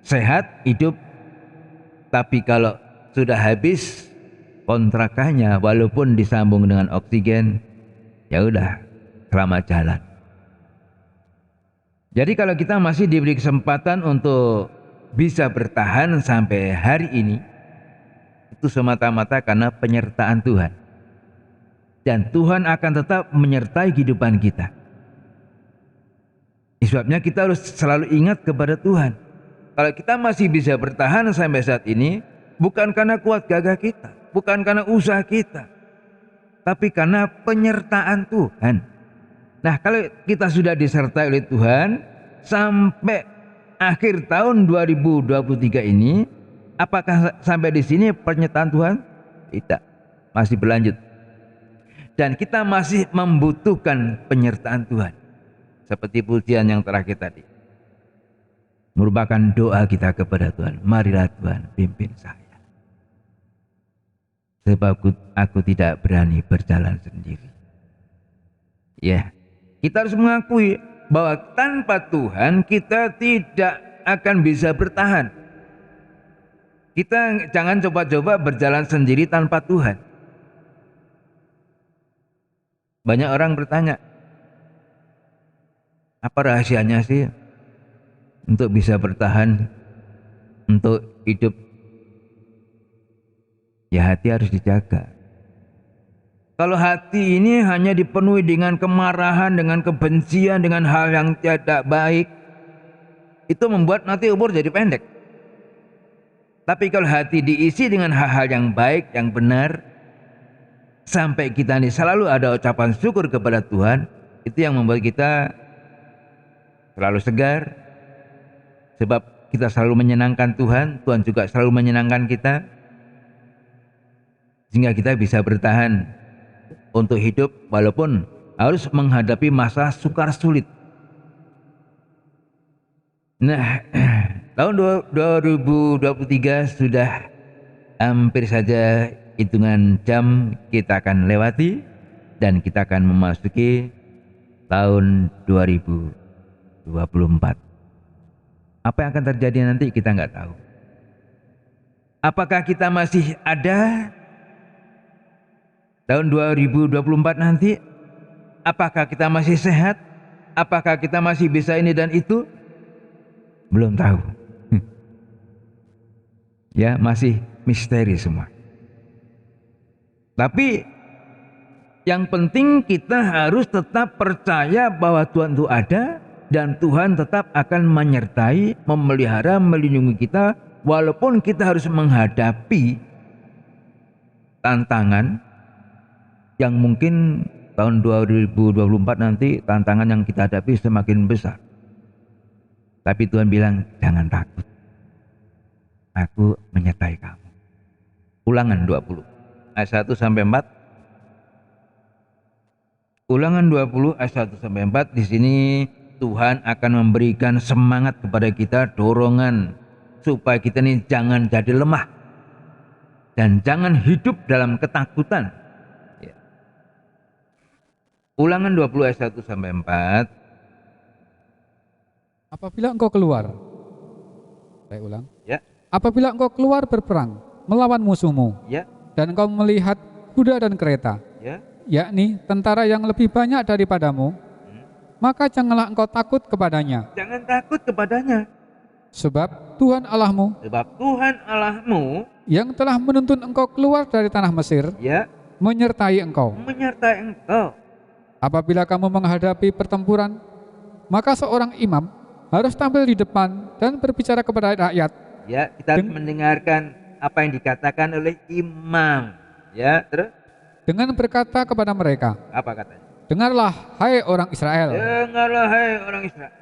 sehat hidup, tapi kalau sudah habis kontrakannya, walaupun disambung dengan oksigen, ya udah selamat jalan. Jadi kalau kita masih diberi kesempatan untuk bisa bertahan sampai hari ini, itu semata-mata karena penyertaan Tuhan, dan Tuhan akan tetap menyertai kehidupan kita. Sebabnya kita harus selalu ingat kepada Tuhan. Kalau kita masih bisa bertahan sampai saat ini, bukan karena kuat gagah kita, bukan karena usaha kita, tapi karena penyertaan Tuhan. Nah, kalau kita sudah disertai oleh Tuhan sampai akhir tahun 2023 ini, apakah sampai di sini penyertaan Tuhan? Tidak, masih berlanjut. Dan kita masih membutuhkan penyertaan Tuhan. Seperti pujian yang terakhir tadi, merupakan doa kita kepada Tuhan. Marilah Tuhan pimpin saya, sebab aku tidak berani berjalan sendiri. Ya, Kita harus mengakui bahwa tanpa Tuhan kita tidak akan bisa bertahan. Kita jangan coba-coba berjalan sendiri tanpa Tuhan. Banyak orang bertanya, apa rahasianya sih untuk bisa bertahan, untuk hidup? Ya, hati harus dijaga. Kalau hati ini hanya dipenuhi dengan kemarahan, dengan kebencian, dengan hal yang tidak baik, itu membuat nanti umur jadi pendek. Tapi kalau hati diisi dengan hal-hal yang baik, yang benar, sampai kita ini selalu ada ucapan syukur kepada Tuhan, itu yang membuat kita selalu segar. Sebab kita selalu menyenangkan Tuhan, Tuhan juga selalu menyenangkan kita, sehingga kita bisa bertahan untuk hidup walaupun harus menghadapi masa sukar sulit. Nah, tahun 2023 sudah hampir saja hitungan jam kita akan lewati dan kita akan memasuki tahun 2024. Apa yang akan terjadi nanti kita nggak tahu. Apakah kita masih ada tahun 2024 nanti? Apakah kita masih sehat? Apakah kita masih bisa ini dan itu? Belum tahu. Ya, masih misteri semua. Tapi yang penting kita harus tetap percaya bahwa Tuhan itu ada dan Tuhan tetap akan menyertai, memelihara, melindungi kita walaupun kita harus menghadapi tantangan yang mungkin tahun 2024 nanti tantangan yang kita hadapi semakin besar. Tapi Tuhan bilang, jangan takut, aku menyertai kamu. Ulangan 20 ayat 1 sampai 4. Ulangan 20 ayat 1 sampai 4. Di sini Tuhan akan memberikan semangat kepada kita, dorongan supaya kita ini jangan jadi lemah dan jangan hidup dalam ketakutan. Ya. Ulangan 20 ayat 1 sampai 4. Apabila engkau keluar, saya ulang. Ya. Apabila engkau keluar berperang melawan musuhmu, Ya. dan engkau melihat kuda dan kereta, Ya. yakni tentara yang lebih banyak daripadamu, maka janganlah engkau takut kepadanya. Jangan takut kepadanya. Sebab Tuhan Allahmu Sebab Tuhan Allahmu, yang telah menuntun engkau keluar dari tanah Mesir, ya, menyertai engkau. menyertai engkau. Apabila kamu menghadapi pertempuran, maka seorang imam harus tampil di depan dan berbicara kepada rakyat. Ya, kita harus mendengarkan apa yang dikatakan oleh imam. Ya, terus Dengan berkata kepada mereka, apa katanya? dengarlah hai orang Israel, Dengarlah hai orang Israel.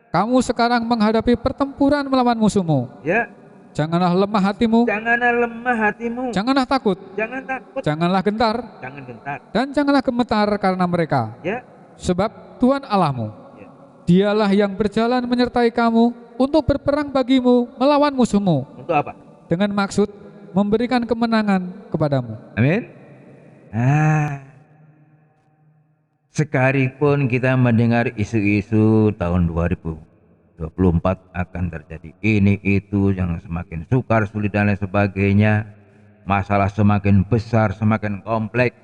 kamu sekarang menghadapi pertempuran melawan musuhmu. Ya, Janganlah lemah hatimu, janganlah lemah hatimu. janganlah takut, Jangan takut. janganlah gentar, Jangan gentar. dan janganlah gemetar karena mereka. Ya, Sebab Tuhan Allahmu, ya. Dialah yang berjalan menyertai kamu untuk berperang bagimu melawan musuhmu, Untuk apa? dengan maksud memberikan kemenangan kepadamu. Amin. Sekalipun kita mendengar isu-isu tahun 2024 akan terjadi ini itu yang semakin sukar, sulit dan lain sebagainya, masalah semakin besar, semakin kompleks,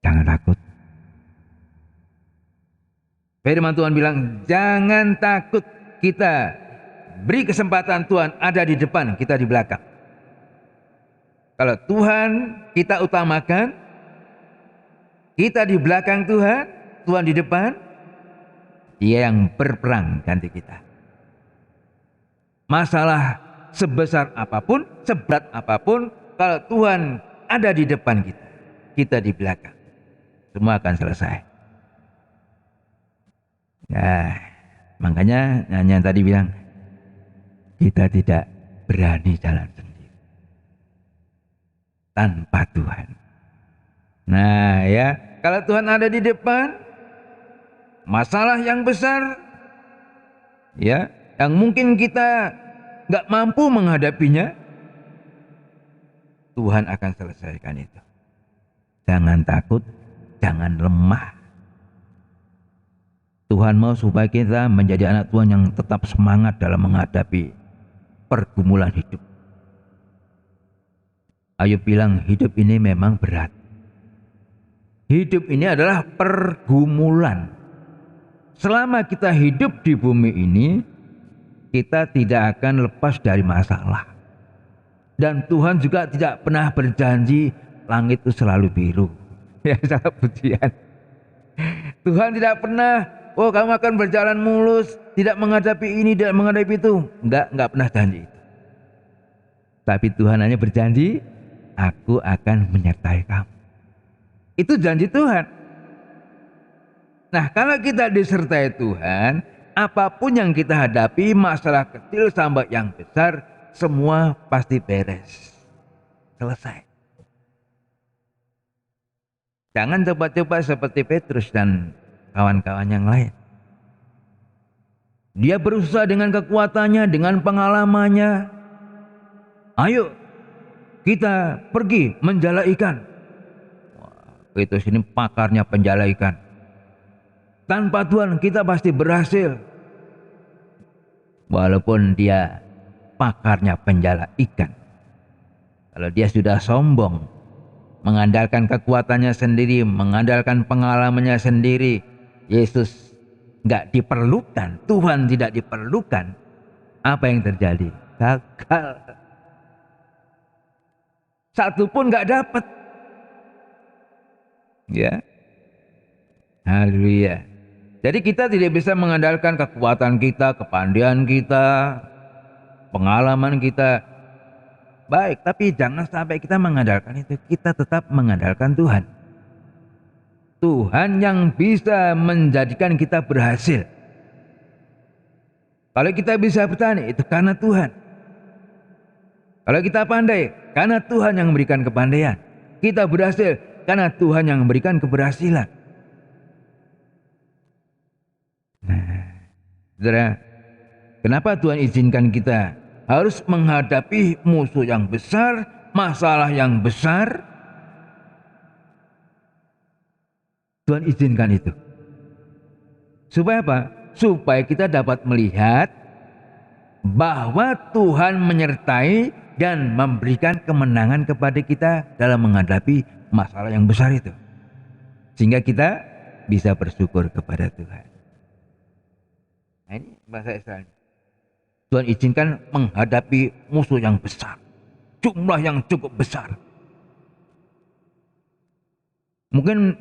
jangan takut. Firman Tuhan bilang, jangan takut. Kita beri kesempatan Tuhan ada di depan, kita di belakang. Kalau Tuhan kita utamakan, kita di belakang Tuhan, Tuhan di depan, Dia yang berperang ganti kita. Masalah sebesar apapun, seberat apapun, kalau Tuhan ada di depan kita, kita di belakang, semua akan selesai. Nah, makanya Nyanyian tadi bilang, kita tidak berani jalan sendiri tanpa Tuhan. Nah ya, kalau Tuhan ada di depan, masalah yang besar, ya, yang mungkin kita nggak mampu menghadapinya, Tuhan akan selesaikan itu. Jangan takut, jangan lemah. Tuhan mau supaya kita menjadi anak Tuhan yang tetap semangat dalam menghadapi pergumulan hidup. Ayo bilang, hidup ini memang berat. Hidup ini adalah pergumulan. Selama kita hidup di bumi ini, kita tidak akan lepas dari masalah. Dan Tuhan juga tidak pernah berjanji langit itu selalu biru. Ya, salah pujian. Tuhan tidak pernah, oh kamu akan berjalan mulus, tidak menghadapi ini, tidak menghadapi itu. Enggak pernah janji itu. Tapi Tuhan hanya berjanji, aku akan menyertai kamu. Itu janji Tuhan. Nah, kalau kita disertai Tuhan, apapun yang kita hadapi, masalah kecil sampai yang besar, semua pasti beres. Selesai. Jangan coba-coba seperti Petrus dan kawan-kawan yang lain. Dia berusaha dengan kekuatannya, dengan pengalamannya. Ayo, kita pergi menjala ikan. Wah, Petrus ini pakarnya penjala ikan. Tanpa Tuhan kita pasti berhasil. Walaupun dia pakarnya penjala ikan. Kalau dia sudah sombong, mengandalkan kekuatannya sendiri, mengandalkan pengalamannya sendiri, Yesus nggak diperlukan, Tuhan tidak diperlukan, apa yang terjadi? Gagal. Satu pun nggak dapat. Ya, haleluya. Jadi kita tidak bisa mengandalkan kekuatan kita, kepandaian kita, pengalaman kita. Baik, tapi jangan sampai kita mengandalkan itu. Kita tetap mengandalkan Tuhan. Tuhan yang bisa menjadikan kita berhasil. Kalau kita bisa bertani, itu karena Tuhan. Kalau kita pandai, karena Tuhan yang memberikan kepandaian. Kita berhasil, karena Tuhan yang memberikan keberhasilan. Nah, saudara, kenapa Tuhan izinkan kita harus menghadapi musuh yang besar, masalah yang besar? Tuhan izinkan itu. Supaya apa? Supaya kita dapat melihat bahwa Tuhan menyertai dan memberikan kemenangan kepada kita dalam menghadapi masalah yang besar itu. Sehingga kita bisa bersyukur kepada Tuhan. Nah, ini bahasa Israel. Tuhan izinkan menghadapi musuh yang besar, jumlah yang cukup besar. Mungkin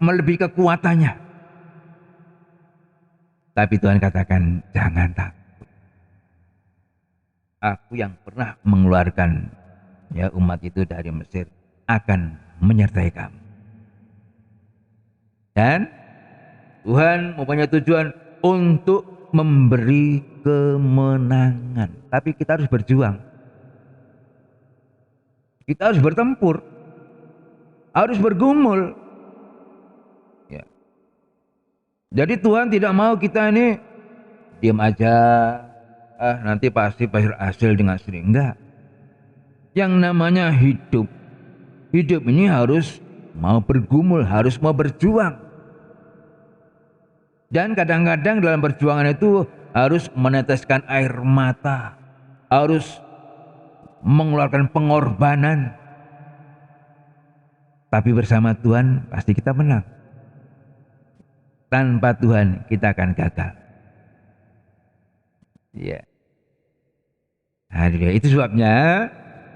melebihi kekuatannya. Tapi Tuhan katakan, jangan takut. Aku yang pernah mengeluarkan umat itu dari Mesir akan menyertai kamu. Dan Tuhan mempunyai tujuan untuk memberi kemenangan. Tapi kita harus berjuang. Kita harus bertempur. Harus bergumul. Ya. Jadi Tuhan tidak mau kita ini diam aja. Nanti pasti hasil dengan sendiri. Enggak. Yang namanya hidup. Hidup ini harus mau bergumul, harus mau berjuang. Dan kadang-kadang dalam perjuangan itu harus meneteskan air mata, harus mengeluarkan pengorbanan. Tapi bersama Tuhan pasti kita menang. Tanpa Tuhan kita akan gagal. Ya. Hadirin, itu sebabnya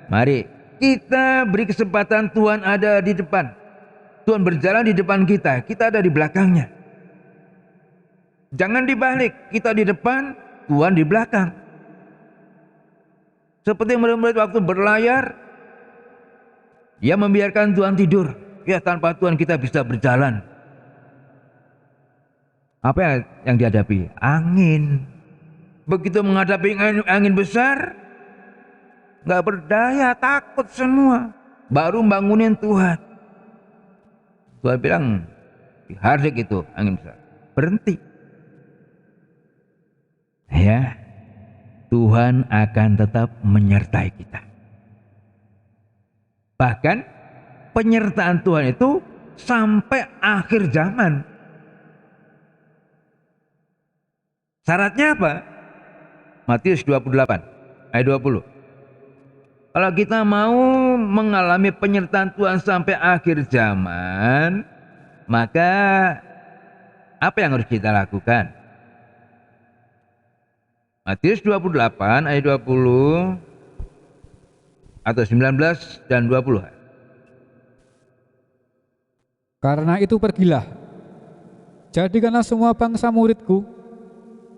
mari kita beri kesempatan Tuhan ada di depan. Tuhan berjalan di depan kita, kita ada di belakangnya. Jangan dibalik, kita di depan, Tuhan di belakang. Seperti murid-murid waktu berlayar, dia membiarkan Tuhan tidur. Ya, tanpa Tuhan kita bisa berjalan. Apa yang dihadapi? Angin. Begitu menghadapi angin besar, nggak berdaya, takut semua. Baru bangunin Tuhan. Tuhan bilang, hardik itu angin besar, berhenti. Ya, Tuhan akan tetap menyertai kita. Bahkan penyertaan Tuhan itu sampai akhir zaman. Syaratnya apa? Matius 28 ayat 20. Kalau kita mau mengalami penyertaan Tuhan sampai akhir zaman, maka apa yang harus kita lakukan? Matius 28 ayat 20 atau 19 dan 20. Karena itu pergilah, jadikanlah semua bangsa muridku,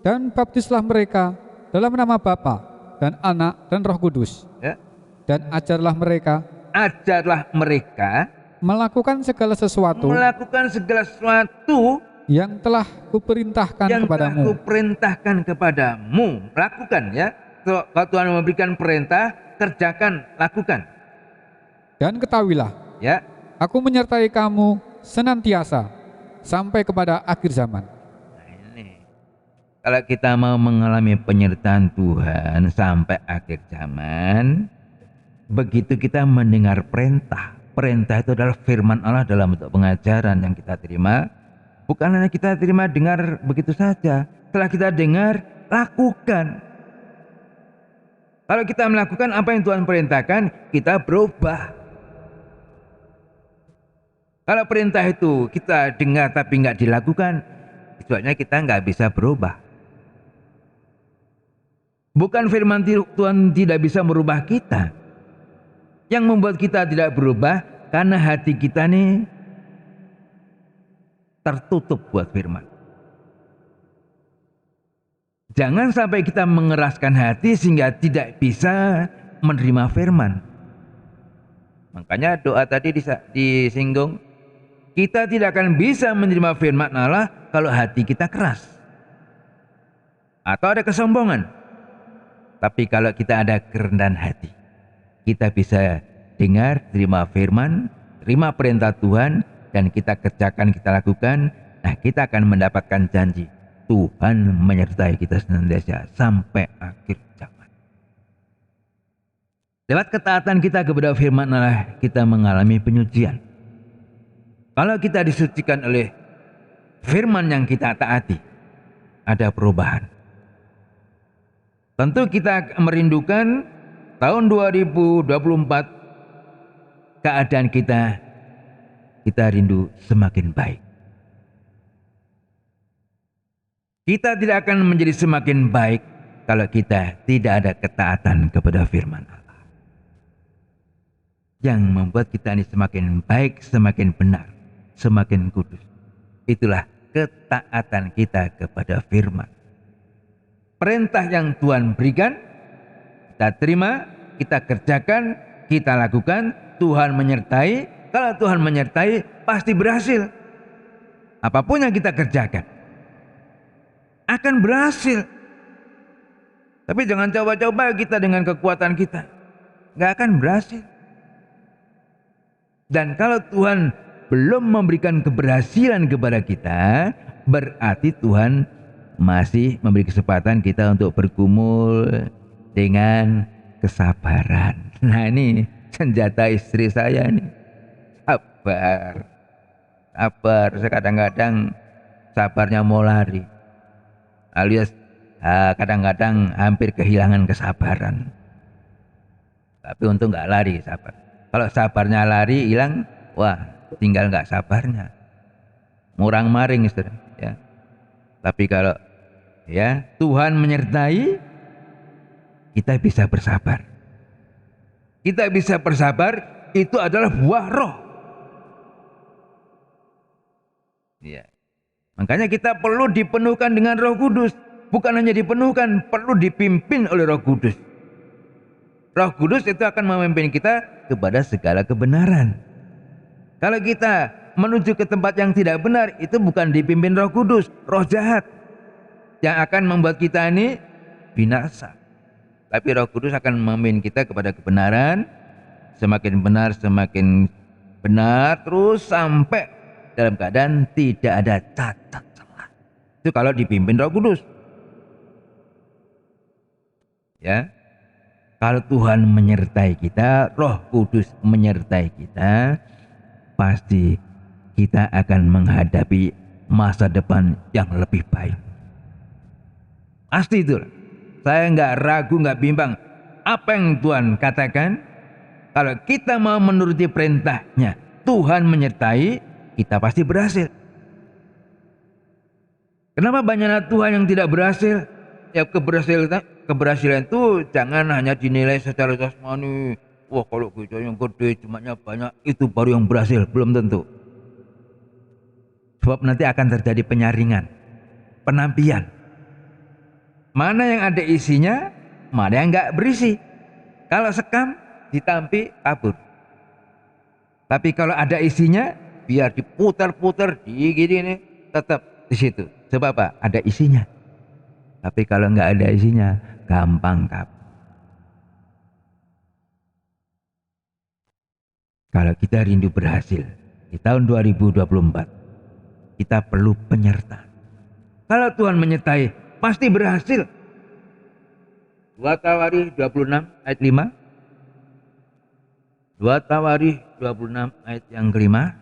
dan baptislah mereka dalam nama Bapa dan Anak dan Roh Kudus. Ya. Dan ajarlah mereka melakukan segala sesuatu yang telah kuperintahkan kepadamu. Lakukan ya. Kalau Tuhan memberikan perintah, kerjakan, lakukan. Dan ketahuilah, Ya. aku menyertai kamu senantiasa sampai kepada akhir zaman. Nah, ini. Kalau kita mau mengalami penyertaan Tuhan sampai akhir zaman, begitu kita mendengar perintah itu adalah firman Allah dalam bentuk pengajaran yang kita terima. Bukan hanya kita terima dengar begitu saja. Setelah kita dengar, lakukan. Kalau kita melakukan apa yang Tuhan perintahkan, kita berubah. Kalau perintah itu kita dengar tapi nggak dilakukan, sebabnya kita nggak bisa berubah. Bukan firman Tuhan tidak bisa merubah kita. Yang membuat kita tidak berubah karena hati kita nih tertutup buat firman. Jangan sampai kita mengeraskan hati sehingga tidak bisa menerima firman. Makanya doa tadi disinggung, kita tidak akan bisa menerima firman Allah kalau hati kita keras atau ada kesombongan. Tapi kalau kita ada kerendahan hati, kita bisa dengar, terima firman, terima perintah Tuhan, dan kita kerjakan, kita lakukan. Nah, kita akan mendapatkan janji Tuhan menyertai kita senantiasa sampai akhir zaman. Lewat ketaatan kita kepada firman Allah, kita mengalami penyucian. Kalau kita disucikan oleh firman yang kita taati, ada perubahan. Tentu kita merindukan tahun 2024 keadaan kita rindu semakin baik. Kita tidak akan menjadi semakin baik kalau kita tidak ada ketaatan kepada firman Allah. Yang membuat kita ini semakin baik, semakin benar, semakin kudus. Itulah ketaatan kita kepada firman. Perintah yang Tuhan berikan, kita terima, kita kerjakan, kita lakukan. Tuhan menyertai. Kalau Tuhan menyertai, pasti berhasil. Apapun yang kita kerjakan akan berhasil. Tapi jangan coba-coba kita dengan kekuatan kita, nggak akan berhasil. Dan kalau Tuhan belum memberikan keberhasilan kepada kita, berarti Tuhan masih memberi kesempatan kita untuk bergumul dengan kesabaran. Nah, ini senjata istri saya nih. Sabar. Saya kadang-kadang sabarnya mau lari. Alias kadang-kadang hampir kehilangan kesabaran. Tapi untung nggak lari sabar. Kalau sabarnya lari hilang, wah tinggal nggak sabarnya. Murang maring istri. Ya. Tapi kalau ya Tuhan menyertai, kita bisa bersabar. Kita bisa bersabar, itu adalah buah roh. Ya. Makanya kita perlu dipenuhkan dengan Roh Kudus. Bukan hanya dipenuhkan, perlu dipimpin oleh Roh Kudus. Roh Kudus itu akan memimpin kita kepada segala kebenaran. Kalau kita menuju ke tempat yang tidak benar, itu bukan dipimpin Roh Kudus, roh jahat yang akan membuat kita ini binasa. Tapi Roh Kudus akan memimpin kita kepada kebenaran, semakin benar terus sampai dalam keadaan tidak ada cacat celah. Itu kalau dipimpin Roh Kudus. Ya. Kalau Tuhan menyertai kita, Roh Kudus menyertai kita, pasti kita akan menghadapi masa depan yang lebih baik. Pasti itu. Saya nggak ragu, nggak bimbang. Apa yang Tuhan katakan, kalau kita mau menuruti perintahnya, Tuhan menyertai, kita pasti berhasil. Kenapa banyak anak Tuhan yang tidak berhasil? Ya keberhasilan itu jangan hanya dinilai secara jasmani. Wah, kalau gereja yang gede, jemaatnya banyak, itu baru yang berhasil. Belum tentu. Sebab nanti akan terjadi penyaringan, penampian. Mana yang ada isinya, mana yang enggak berisi. Kalau sekam, ditampi, kabur. Tapi kalau ada isinya, biar diputar-putar, digini nih, tetap di situ. Sebab apa? Ada isinya. Tapi kalau enggak ada isinya, gampang kabur. Kalau kita rindu berhasil di tahun 2024, kita perlu penyertaan. Kalau Tuhan menyertai, pasti berhasil. 2 Tawarikh 26 ayat 5. 2 Tawarikh 26 ayat yang kelima.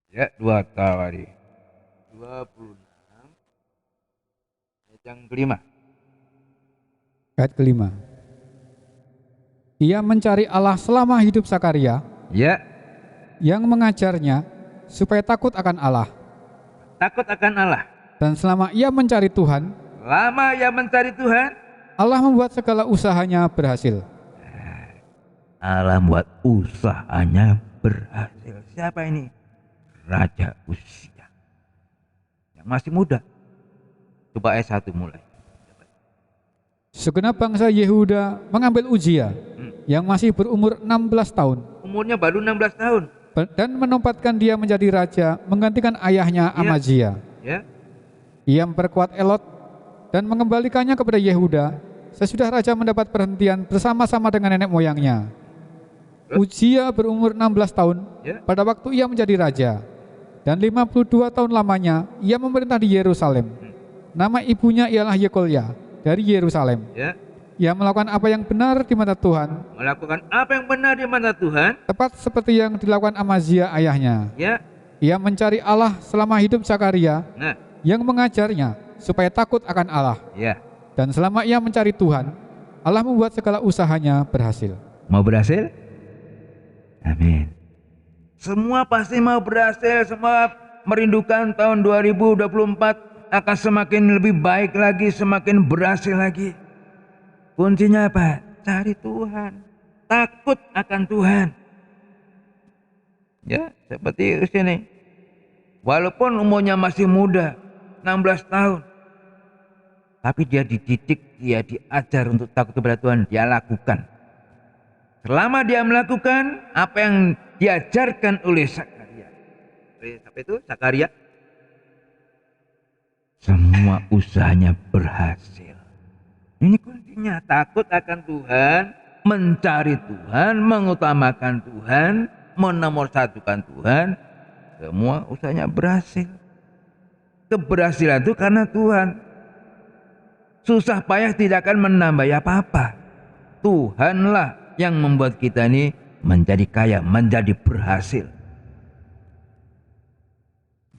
Ya, 2 Tawarikh 26 ayat yang kelima. Ayat kelima. Ia mencari Allah selama hidup Sakaria, Ya, yang mengajarnya supaya takut akan Allah. takut akan Allah. Dan selama ia mencari Tuhan, Lama ia mencari Tuhan, Allah membuat segala usahanya berhasil. Allah membuat usahanya berhasil. Siapa ini? Raja Uzia yang masih muda. Coba ayat 1 mulai. Segenap bangsa Yehuda mengambil Uzia yang masih berumur 16 tahun Umurnya baru 16 tahun. dan menempatkan dia menjadi raja menggantikan ayahnya Amazia. Ya, Ia memperkuat Elot dan mengembalikannya kepada Yehuda sesudah raja mendapat perhentian bersama-sama dengan nenek moyangnya. Uzia berumur 16 tahun Ya. pada waktu ia menjadi raja, dan 52 tahun lamanya ia memerintah di Yerusalem. Nama ibunya ialah Yekolya dari Yerusalem. ya, Ia melakukan apa yang benar di mata Tuhan, melakukan apa yang benar di mata Tuhan. tepat seperti yang dilakukan Amazia ayahnya. Ya, Ia mencari Allah selama hidup Zakaria, nah, yang mengajarnya supaya takut akan Allah. ya. Dan selama ia mencari Tuhan, Allah membuat segala usahanya berhasil. Mau berhasil? Amin. Semua pasti mau berhasil, semua merindukan tahun 2024 akan semakin lebih baik lagi, semakin berhasil lagi. Kuncinya apa? Cari Tuhan, takut akan Tuhan. Ya, seperti sini. Walaupun umurnya masih muda, 16 tahun, tapi dia dididik, dia diajar untuk takut kepada Tuhan, dia lakukan. Selama dia melakukan apa yang diajarkan oleh Zakaria. Siapa itu? Zakaria. Semua usahanya berhasil. Ini kuncinya, takut akan Tuhan, mencari Tuhan, mengutamakan Tuhan, menomorsatukan Tuhan. Semua usahanya berhasil. Keberhasilan itu karena Tuhan. Susah payah tidak akan menambah apa-apa. Tuhanlah yang membuat kita ini menjadi kaya, menjadi berhasil.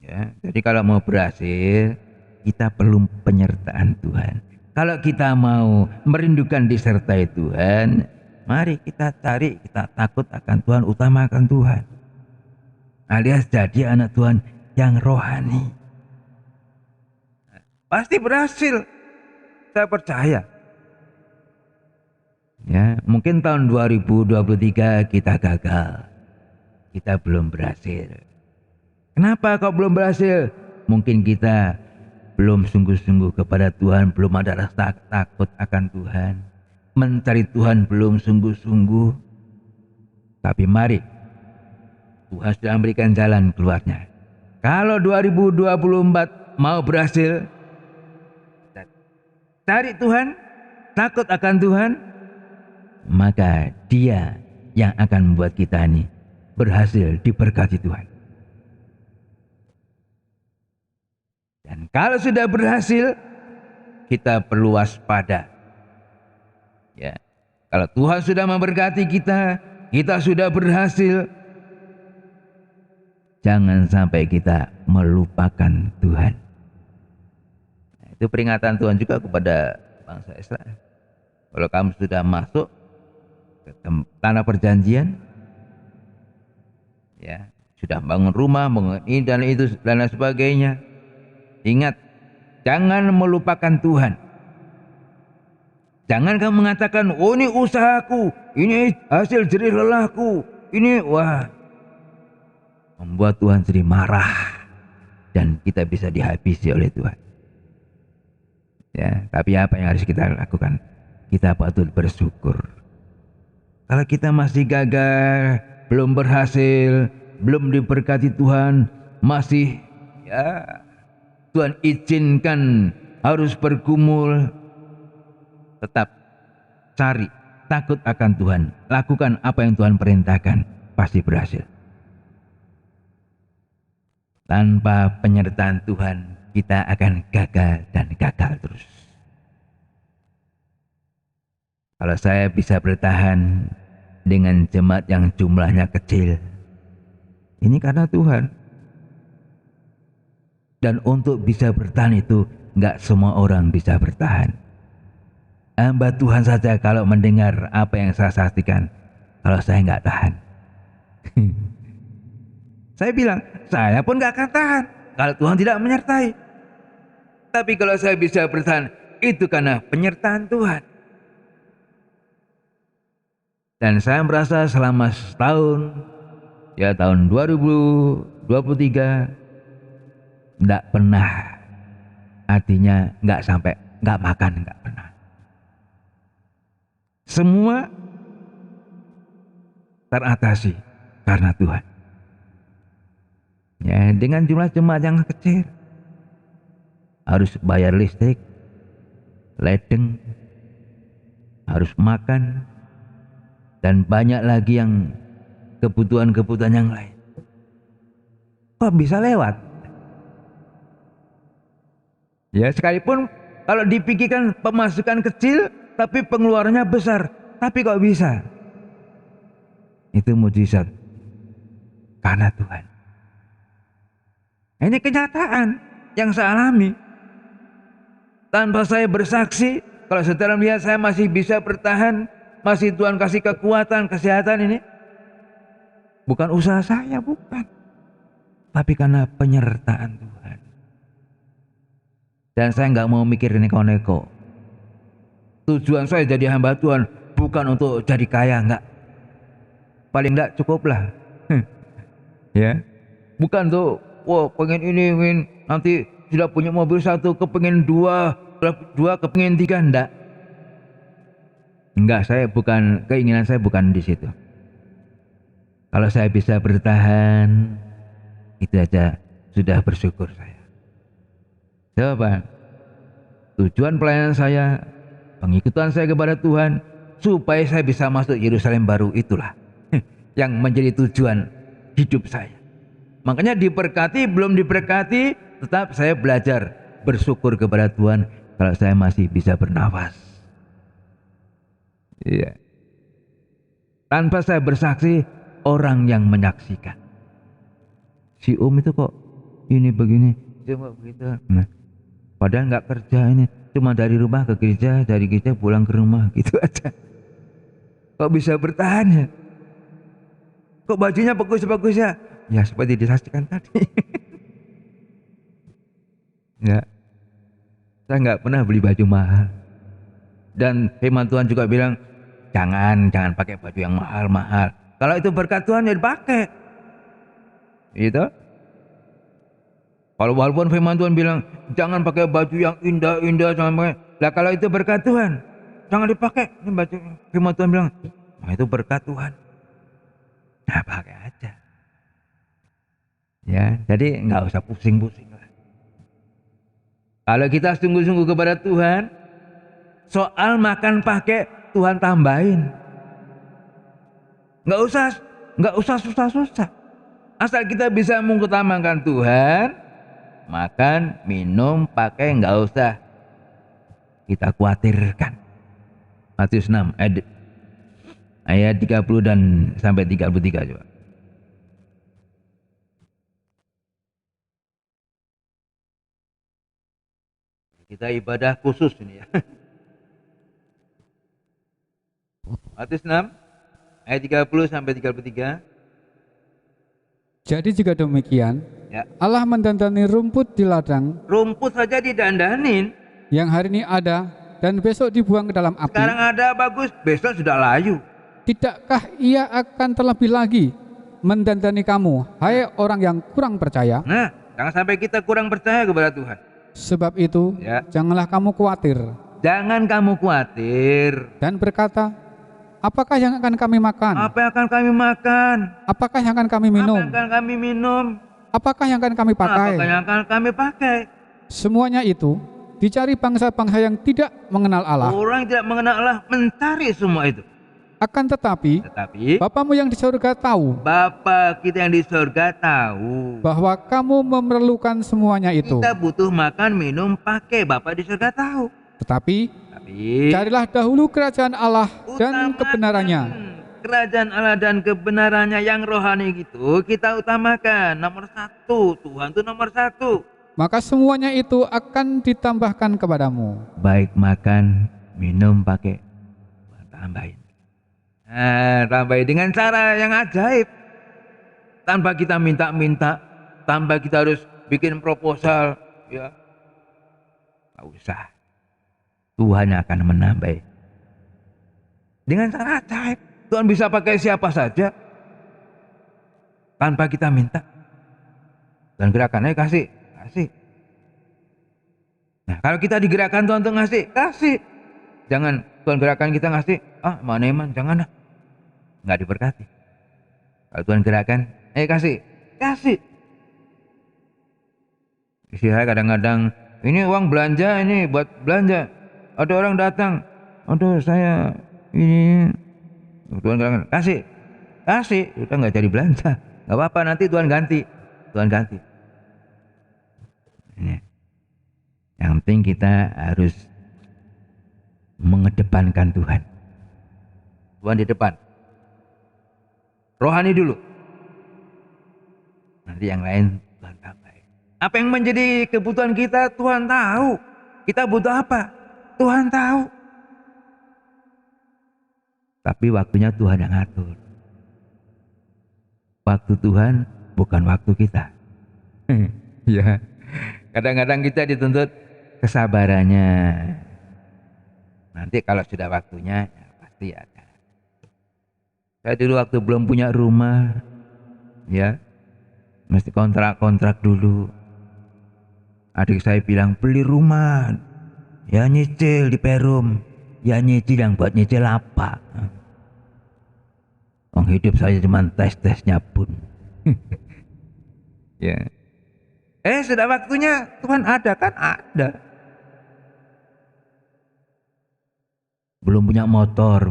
Ya, jadi kalau mau berhasil, kita perlu penyertaan Tuhan. Kalau kita mau merindukan disertai Tuhan, mari kita cari, kita takut akan Tuhan, utamakan Tuhan. Alias jadi anak Tuhan yang rohani. Pasti berhasil. Saya percaya. Ya, mungkin tahun 2023 kita gagal. Kita belum berhasil. Kenapa kok belum berhasil? Mungkin kita belum sungguh-sungguh kepada Tuhan, belum ada rasa takut akan Tuhan. Mencari Tuhan belum sungguh-sungguh. Tapi mari, Tuhan sudah memberikan jalan keluarnya. Kalau 2024 mau berhasil, cari Tuhan, takut akan Tuhan, maka Dia yang akan membuat kita ini berhasil diberkati Tuhan. Dan Kalau sudah berhasil, kita perlu waspada. Ya. Kalau Tuhan sudah memberkati kita, kita sudah berhasil, jangan sampai kita melupakan Tuhan. Nah, itu peringatan Tuhan juga kepada bangsa Israel. Kalau kamu sudah masuk ke tanah perjanjian, ya, sudah bangun rumah, bangun ini dan itu dan lain sebagainya, ingat, jangan melupakan Tuhan. Jangan kamu mengatakan, oh ini usahaku, ini hasil jerih lelahku, ini wah, membuat Tuhan jadi marah dan kita bisa dihabisi oleh Tuhan. Ya, tapi apa yang harus kita lakukan? Kita patut bersyukur. Kalau kita masih gagal, belum berhasil, belum diberkati Tuhan, masih ya Tuhan izinkan harus bergumul, tetap cari, takut akan Tuhan, lakukan apa yang Tuhan perintahkan, pasti berhasil. Tanpa penyertaan Tuhan, kita akan gagal dan gagal terus. Kalau saya bisa bertahan dengan jemaat yang jumlahnya kecil, ini karena Tuhan. Dan untuk bisa bertahan itu, nggak semua orang bisa bertahan. Hamba Tuhan saja kalau mendengar apa yang saya saksikan, kalau saya nggak tahan. Saya bilang, saya pun nggak akan tahan kalau Tuhan tidak menyertai. Tapi kalau saya bisa bertahan, itu karena penyertaan Tuhan. Dan saya merasa selama setahun, ya tahun 2023, nggak pernah, artinya nggak sampai, nggak makan, nggak pernah. Semua teratasi karena Tuhan. Ya, dengan jumlah jemaat yang kecil, harus bayar listrik, ledeng, harus makan, dan banyak lagi yang kebutuhan-kebutuhan yang lain. Kok bisa lewat? Ya, sekalipun kalau dipikirkan pemasukan kecil, tapi pengeluarannya besar, tapi kok bisa? Itu mujizat karena Tuhan. Ini kenyataan yang saya alami. Tanpa saya bersaksi, kalau saudara melihat saya masih bisa bertahan, masih Tuhan kasih kekuatan, kesehatan ini, bukan usaha saya, bukan, tapi karena penyertaan Tuhan. Dan saya nggak mau mikir neko-neko. Tujuan saya jadi hamba Tuhan bukan untuk jadi kaya, enggak. Paling enggak cukuplah. Ya. Bukan tuh, wah pengen ini, pengen nanti sudah punya mobil satu, kepengen dua, kepengen tiga, enggak. Enggak, saya bukan, keinginan saya bukan di situ. Kalau saya bisa bertahan, itu aja sudah bersyukur saya. Coba, tujuan pelayanan saya, pengikutan saya kepada Tuhan, supaya saya bisa masuk Yerusalem baru, itulah yang menjadi tujuan hidup saya. Makanya diberkati, belum diberkati, tetap saya belajar bersyukur kepada Tuhan kalau saya masih bisa bernafas. Iya. Tanpa saya bersaksi, orang yang menyaksikan. Si itu kok ini begini, cuma begitu. Nah, padahal nggak kerja ini. Cuma dari rumah ke gereja, dari gereja pulang ke rumah, gitu aja. Kok bisa bertahan ya? Kok bajunya bagus-bagus ya? Ya seperti disaksikan tadi. Ya, saya nggak pernah beli baju mahal. Dan firman Tuhan juga bilang, jangan pakai baju yang mahal-mahal. Kalau itu berkat Tuhan ya dipakai. Gitu. Kalau walaupun firman Tuhan bilang jangan pakai baju yang indah-indah, jangan pakai. Lah kalau itu berkat Tuhan, jangan dipakai. Ini baju firman Tuhan bilang, nah itu berkat Tuhan. Nah pakai aja. Ya, jadi nggak usah pusing-pusing lah. Kalau kita sungguh-sungguh kepada Tuhan, soal makan pakai Tuhan tambahin. Nggak usah susah-susah. Asal kita bisa mengutamakan Tuhan, makan, minum, pakai, nggak usah kita khawatirkan. Matius 6 ayat 30 dan sampai 33 coba. Kita ibadah khusus ini ya. Matius 6 ayat 30 sampai 33. Jadi jika demikian, Ya. Allah mendandani rumput di ladang Rumput saja didandanin. yang hari ini ada dan besok dibuang ke dalam api. Sekarang ada bagus, besok sudah layu. Tidakkah ia akan terlebih lagi mendandani kamu, hai orang yang kurang percaya? Nah, jangan sampai kita kurang percaya kepada Tuhan. Sebab itu, Ya. janganlah kamu khawatir Jangan kamu khawatir. dan berkata, apakah yang akan kami makan? Apa yang akan kami makan? Apakah yang akan kami Apa minum? yang akan kami minum? Apakah yang akan kami pakai? Apa yang akan kami pakai? Semuanya itu dicari bangsa-bangsa yang tidak mengenal Allah. Orang tidak mengenal Allah mencari semua itu. Akan tetapi, Tetapi Bapamu yang di surga tahu Bapa kita yang di surga tahu bahwa kamu memerlukan semuanya itu. kita butuh makan, minum, pakai. Bapa di surga tahu. Tetapi, Tapi carilah dahulu kerajaan Allah dan utamakan kebenarannya. kerajaan Allah dan kebenarannya yang rohani gitu kita utamakan. Nomor satu, Tuhan itu nomor satu. Maka semuanya itu akan ditambahkan kepadamu. Baik makan, minum, pakai, tambahin. Nah, tambahin dengan cara yang ajaib. Tanpa kita minta-minta, tanpa kita harus bikin proposal, ya. Nggak usah. Tuhan yang akan menambah. Dengan cara ajaib. Tuhan bisa pakai siapa saja. Tanpa kita minta. Dan gerakannya kasih. Nah, kalau kita digerakkan Tuhan untuk ngasih, kasih. Jangan Tuhan gerakan kita ngasih, mana eman, jangan lah. Nggak diberkati. Kalau Tuhan gerakan, kasih. Saya kadang-kadang, ini uang belanja, ini buat belanja. Ada orang datang, aduh saya ini, Tuhan gerakan, kasih. Udah nggak jadi belanja. Nggak apa-apa, nanti Tuhan ganti. Ini. Yang penting kita harus mengedepankan Tuhan. Tuhan di depan. Rohani dulu. Nanti yang lain Tuhan tambahin. Apa yang menjadi kebutuhan kita Tuhan tahu. Kita butuh apa? Tuhan tahu. Tapi waktunya Tuhan yang ngatur. Waktu Tuhan bukan waktu kita. Ya. Kadang-kadang kita dituntut kesabarannya. Nanti kalau sudah waktunya ya pasti ada. Saya dulu waktu belum punya rumah, ya mesti kontrak dulu. Adik saya bilang beli rumah, ya nyicil di Perum, ya nyicil yang buat nyicil apa? Hidup saya cuma tes-tesnya pun. Ya. Sudah waktunya Tuhan ada kan? Ada. Belum punya motor,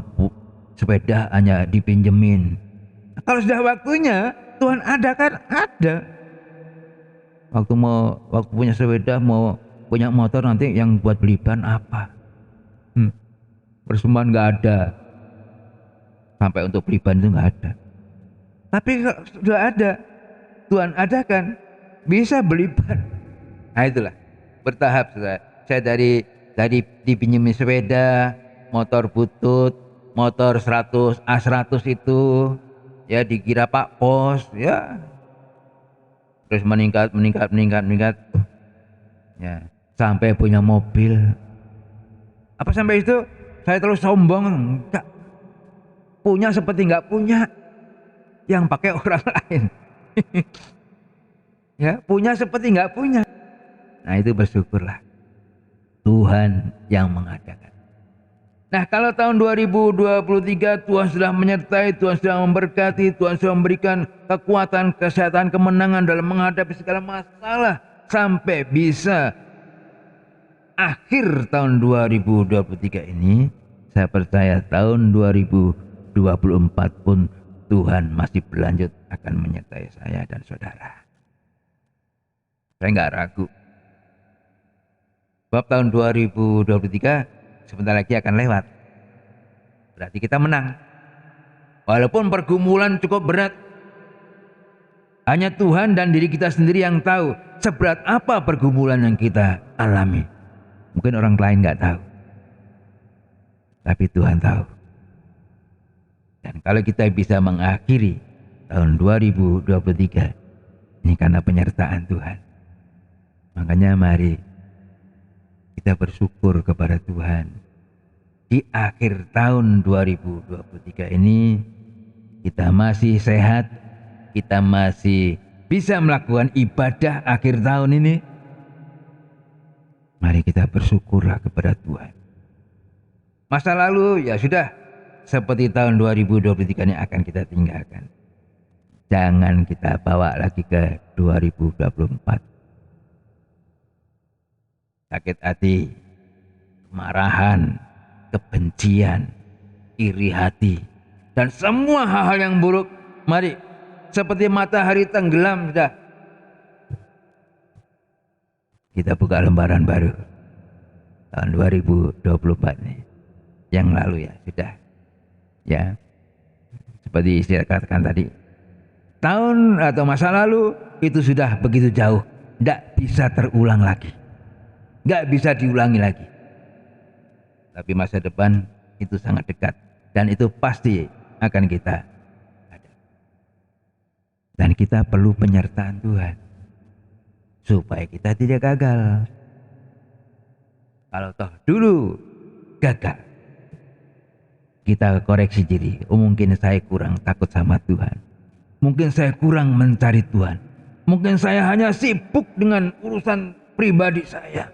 sepeda hanya dipinjemin. Kalau sudah waktunya Tuhan ada kan? Ada. Waktu punya sepeda, mau punya motor, nanti yang buat beli ban apa? Persembahan nggak ada. Sampai untuk beli ban itu nggak ada. Tapi sudah ada, Tuhan ada kan? Bisa beli ban. Nah itulah bertahap. Saya dari dipinjemin sepeda, motor butut, motor 100 A100 itu ya dikira Pak Pos ya, terus meningkat ya sampai punya mobil. Apa sampai itu saya terus sombong? Enggak. Punya seperti nggak punya, yang pakai orang lain. Ya, punya seperti nggak punya. Nah itu bersyukurlah, Tuhan yang mengadakan. Nah kalau tahun 2023 Tuhan sudah menyertai, Tuhan sudah memberkati, Tuhan sudah memberikan kekuatan, kesehatan, kemenangan dalam menghadapi segala masalah sampai bisa akhir tahun 2023 ini, saya percaya tahun 2024 pun Tuhan masih berlanjut akan menyertai saya dan saudara. Saya nggak ragu. Sebab tahun 2023 sebentar lagi akan lewat. Berarti kita menang. Walaupun pergumulan cukup berat, hanya Tuhan dan diri kita sendiri yang tahu seberat apa pergumulan yang kita alami. Mungkin orang lain nggak tahu, tapi Tuhan tahu. Dan kalau kita bisa mengakhiri tahun 2023 ini karena penyertaan Tuhan, makanya mari kita bersyukur kepada Tuhan. Di akhir tahun 2023 ini kita masih sehat, kita masih bisa melakukan ibadah akhir tahun ini. Mari kita bersyukurlah kepada Tuhan. Masa lalu ya sudah, seperti tahun 2023 ini akan kita tinggalkan. Jangan kita bawa lagi ke 2024. Sakit hati, kemarahan, kebencian, iri hati, dan semua hal-hal yang buruk, mari seperti matahari tenggelam sudah. Kita buka lembaran baru tahun 2024 nih. Yang lalu ya sudah. Ya. Seperti saya katakan tadi, tahun atau masa lalu itu sudah begitu jauh, tidak bisa terulang lagi. Nggak bisa diulangi lagi. Tapi masa depan itu sangat dekat dan itu pasti akan kita ada. Dan kita perlu penyertaan Tuhan supaya kita tidak gagal. Kalau toh dulu gagal, kita koreksi diri. Oh, mungkin saya kurang takut sama Tuhan, mungkin saya kurang mencari Tuhan, mungkin saya hanya sibuk dengan urusan pribadi saya,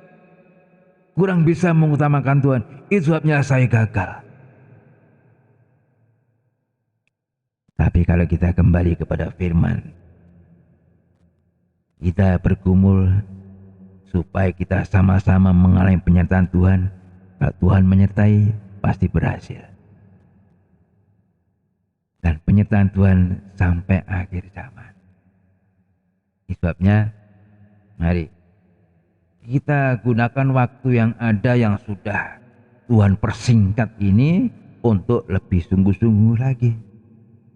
kurang bisa mengutamakan Tuhan, itu sebabnya saya gagal. Tapi kalau kita kembali kepada firman, kita bergumul supaya kita sama-sama mengalami penyertaan Tuhan. Kalau Tuhan menyertai, pasti berhasil. Dan penyertaan Tuhan sampai akhir zaman. Itu sebabnya, mari kita gunakan waktu yang ada yang sudah Tuhan persingkat ini untuk lebih sungguh-sungguh lagi.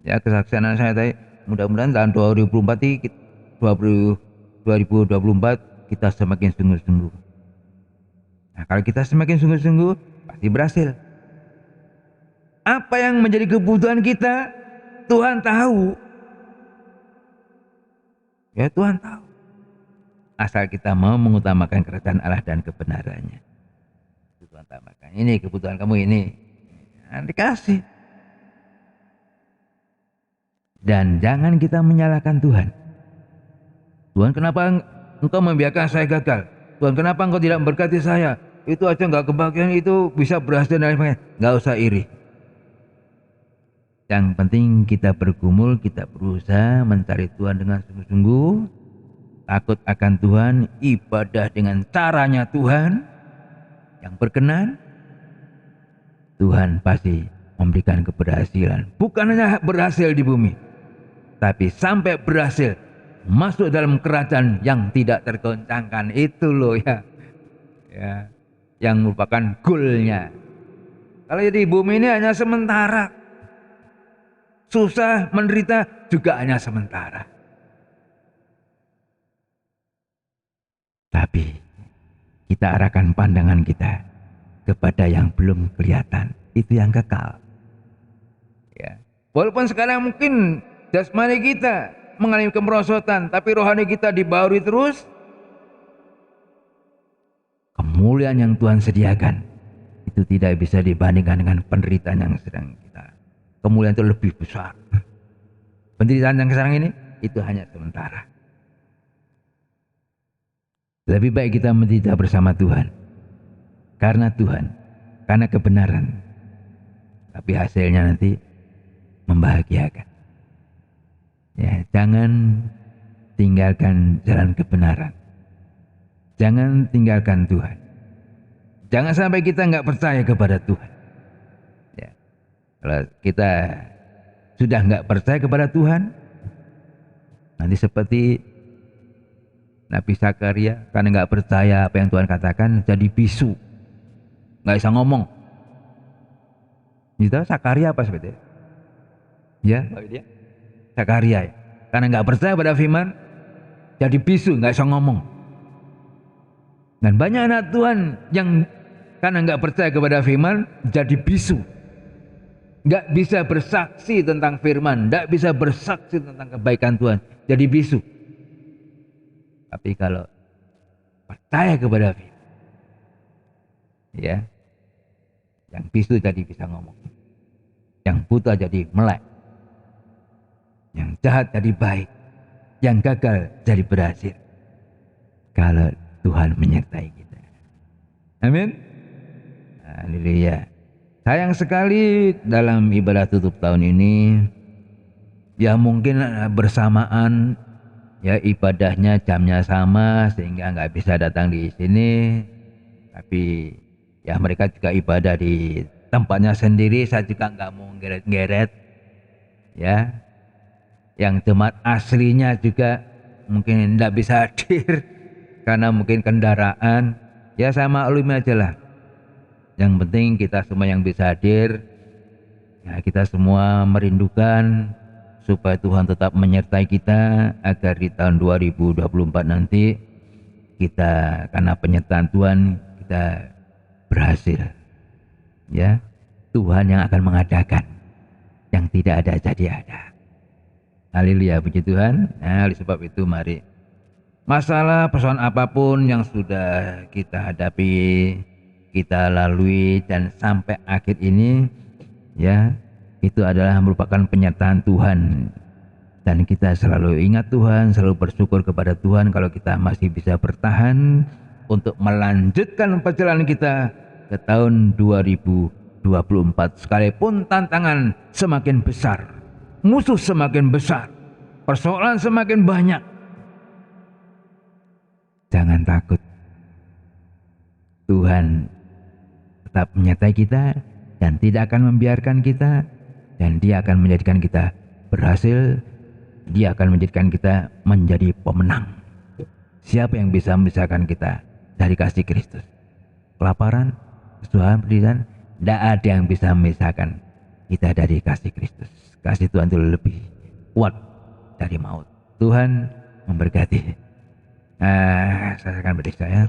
Ya, kesaksian saya tadi, mudah-mudahan tahun 2024 kita semakin sungguh-sungguh. Nah, kalau kita semakin sungguh-sungguh pasti berhasil. Apa yang menjadi kebutuhan kita, Tuhan tahu. Ya, Tuhan tahu. Asal kita mau mengutamakan kerajaan Allah dan kebenarannya. Tuhan tambahkan, ini kebutuhan kamu ini. Nah, dikasih. Dan jangan kita menyalahkan Tuhan. Tuhan, kenapa engkau membiarkan saya gagal? Tuhan, kenapa engkau tidak memberkati saya? Itu aja enggak kebahagiaan, itu bisa berhasil dan lain-lain. Enggak usah iri. Yang penting kita bergumul, kita berusaha mencari Tuhan dengan sungguh-sungguh, takut akan Tuhan, ibadah dengan caranya Tuhan yang berkenan. Tuhan pasti memberikan keberhasilan. Bukan hanya berhasil di bumi, tapi sampai berhasil masuk dalam kerajaan yang tidak tergoncangkan. Itu loh ya, yang merupakan goalnya. Kalau di bumi ini hanya sementara, susah, menderita juga hanya sementara. Tapi kita arahkan pandangan kita kepada yang belum kelihatan, itu yang kekal. Ya. Walaupun sekarang mungkin jasmani kita mengalami kemerosotan, tapi rohani kita dibaharui terus. Kemuliaan yang Tuhan sediakan itu tidak bisa dibandingkan dengan penderitaan yang sedang kita. Kemuliaan itu lebih besar. Penderitaan yang sekarang ini itu hanya sementara. Lebih baik kita menderita bersama Tuhan, karena Tuhan, karena kebenaran, tapi hasilnya nanti membahagiakan. Ya, jangan tinggalkan jalan kebenaran. Jangan tinggalkan Tuhan. Jangan sampai kita nggak percaya kepada Tuhan. Ya. Kalau kita sudah nggak percaya kepada Tuhan, nanti seperti Nabi Zakaria karena nggak percaya apa yang Tuhan katakan jadi bisu, nggak bisa ngomong. Itu Zakaria apa sebetulnya? Ya, Zakaria ya. Karena nggak percaya pada firman, jadi bisu, nggak bisa ngomong. Dan banyak anak Tuhan yang karena nggak percaya kepada firman, jadi bisu, nggak bisa bersaksi tentang firman, nggak bisa bersaksi tentang kebaikan Tuhan, jadi bisu. Tapi kalau percaya kepada firman, ya, yang bisu jadi bisa ngomong, yang buta jadi melek, yang jahat jadi baik, yang gagal jadi berhasil. Kalau Tuhan menyertai kita. Amin. Haleluya. Sayang sekali dalam ibadah tutup tahun ini, ya mungkin bersamaan, ya ibadahnya jamnya sama sehingga nggak bisa datang di sini. Tapi ya mereka juga ibadah di tempatnya sendiri. Saya juga nggak mau ngeret-ngeret, ya. Yang jemaat aslinya juga mungkin nggak bisa hadir karena mungkin kendaraan. Ya saya maklumi aja lah. Yang penting kita semua yang bisa hadir, ya kita semua merindukan supaya Tuhan tetap menyertai kita agar di tahun 2024 nanti kita karena penyertaan Tuhan kita berhasil. Ya, Tuhan yang akan mengadakan, yang tidak ada jadi ada. Haleluya, puji Tuhan. Nah, oleh sebab itu mari masalah persoalan apapun yang sudah kita hadapi, kita lalui dan sampai akhir ini, ya, itu adalah merupakan penyertaan Tuhan. Dan kita selalu ingat Tuhan, selalu bersyukur kepada Tuhan kalau kita masih bisa bertahan untuk melanjutkan perjalanan kita ke tahun 2024. Sekalipun tantangan semakin besar, musuh semakin besar, persoalan semakin banyak, jangan takut. Tuhan tetap menyertai kita dan tidak akan membiarkan kita, dan Dia akan menjadikan kita berhasil. Dia akan menjadikan kita menjadi pemenang. Siapa yang bisa memisahkan kita dari kasih Kristus? Kelaparan, kesusahan, penderitaan, tidak ada yang bisa memisahkan kita dari kasih Kristus. Kasih Tuhan itu lebih kuat dari maut. Tuhan memberkati. Saya akan berdiri saya.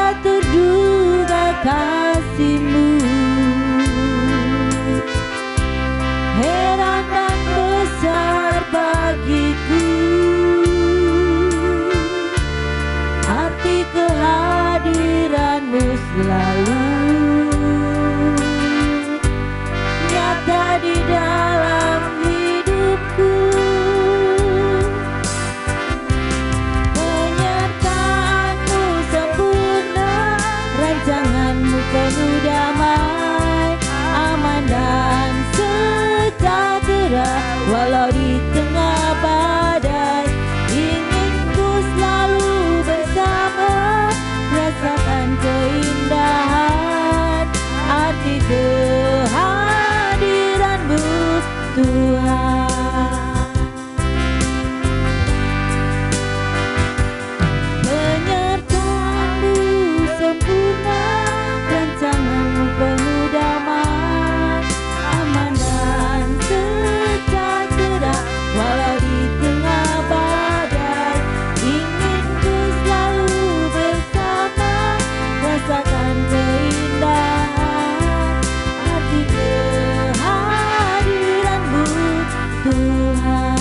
tak terduga kasih-Mu. Heran dan besar bagiku arti kehadiran-Mu selalu nyata di dalam hidupku. Penyertaan-Mu sempurna, rancangan-Mu penuh damai, aman dan sejahtera walau di tengah badai. Ingin ku selalu bersama, rasakan keindahan arti kehadiran-Mu Tuhan. Penyertaan-Mu sempurna, rancangan-Mu penuh damai, aman dan sejahtera walau di tengah badai. Ingin ku selalu bersama, rasakan keindahan arti kehadiran-Mu Tuhan.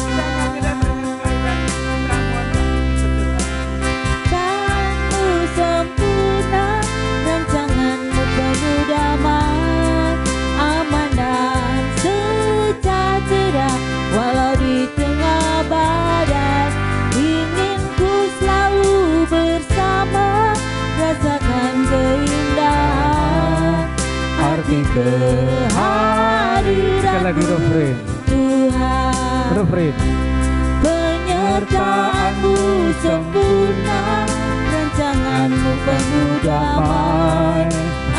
Penyertaan-Mu sempurna, rancangan-Mu penuh damai, aman dan sejahtera walau di tengah badai. Ingin ku selalu bersama, rasakan keindahan arti Sekali lagi kehadiran-Mu refrain. Tuhan. Refrain. Penyertaan-Mu sempurna, rancangan-Mu penuh damai,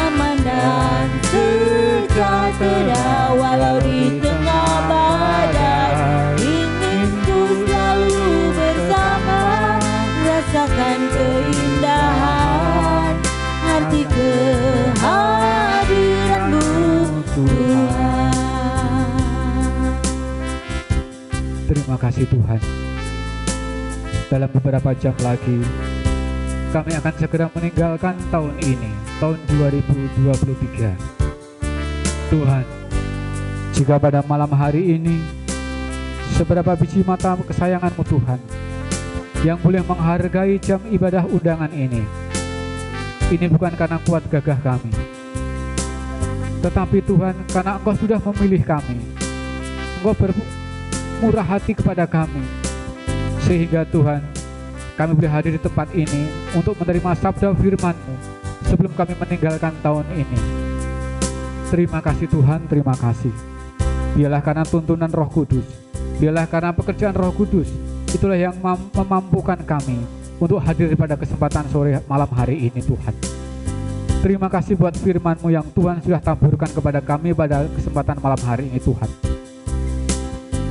aman dan sejahtera walau di tengah badai. Ingin ku selalu bersama, rasakan keindahan arti kehadiran-Mu Tuhan. Terima kasih Tuhan. Dalam beberapa jam lagi kami akan segera meninggalkan tahun ini, tahun 2023. Tuhan, jika pada malam hari ini seberapa biji mata kesayangan-Mu Tuhan yang boleh menghargai jam ibadah undangan ini bukan karena kuat gagah kami, tetapi Tuhan karena Engkau sudah memilih kami. Engkau bermurah hati kepada kami, sehingga Tuhan kami boleh hadir di tempat ini untuk menerima sabda firman-Mu sebelum kami meninggalkan tahun ini. Terima kasih Tuhan, terima kasih. Biarlah karena tuntunan Roh Kudus, biarlah karena pekerjaan Roh Kudus, itulah yang memampukan kami untuk hadir pada kesempatan sore malam hari ini Tuhan. Terima kasih buat firman-Mu yang Tuhan sudah taburkan kepada kami pada kesempatan malam hari ini Tuhan.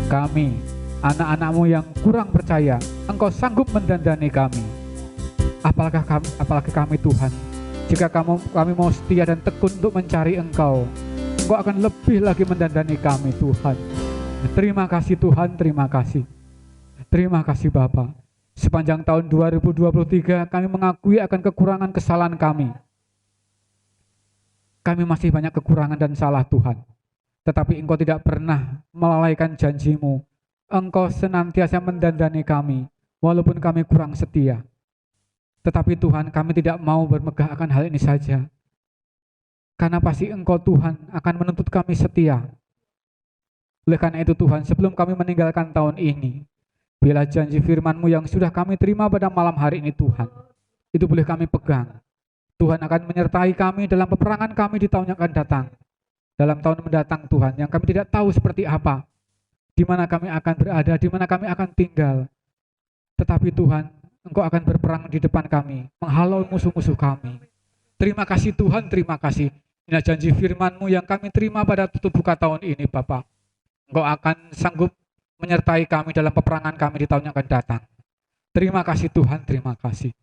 Kami, anak-anak-Mu yang kurang percaya, Engkau sanggup mendandani kami. Apalagi kami Tuhan, jika kami mau setia dan tekun untuk mencari Engkau, Engkau akan lebih lagi mendandani kami Tuhan. Terima kasih Tuhan, terima kasih. Terima kasih Bapa. Sepanjang tahun 2023 kami mengakui akan kekurangan kesalahan kami. Kami masih banyak kekurangan dan salah Tuhan. Tetapi Engkau tidak pernah melalaikan janji-Mu. Engkau senantiasa mendandani kami, walaupun kami kurang setia. Tetapi Tuhan, kami tidak mau bermegah akan hal ini saja. Karena pasti Engkau Tuhan akan menuntut kami setia. Oleh karena itu Tuhan, sebelum kami meninggalkan tahun ini, biarlah janji firman-Mu yang sudah kami terima pada malam hari ini Tuhan, itu boleh kami pegang. Tuhan akan menyertai kami dalam peperangan kami di tahun yang akan datang. Dalam tahun mendatang Tuhan, yang kami tidak tahu seperti apa, di mana kami akan berada, di mana kami akan tinggal. Tetapi Tuhan, Engkau akan berperang di depan kami, menghalau musuh-musuh kami. Terima kasih Tuhan, terima kasih. Inilah janji firman-Mu yang kami terima pada tutup buka tahun ini Bapa. Engkau akan sanggup menyertai kami dalam peperangan kami di tahun yang akan datang. Terima kasih Tuhan, terima kasih.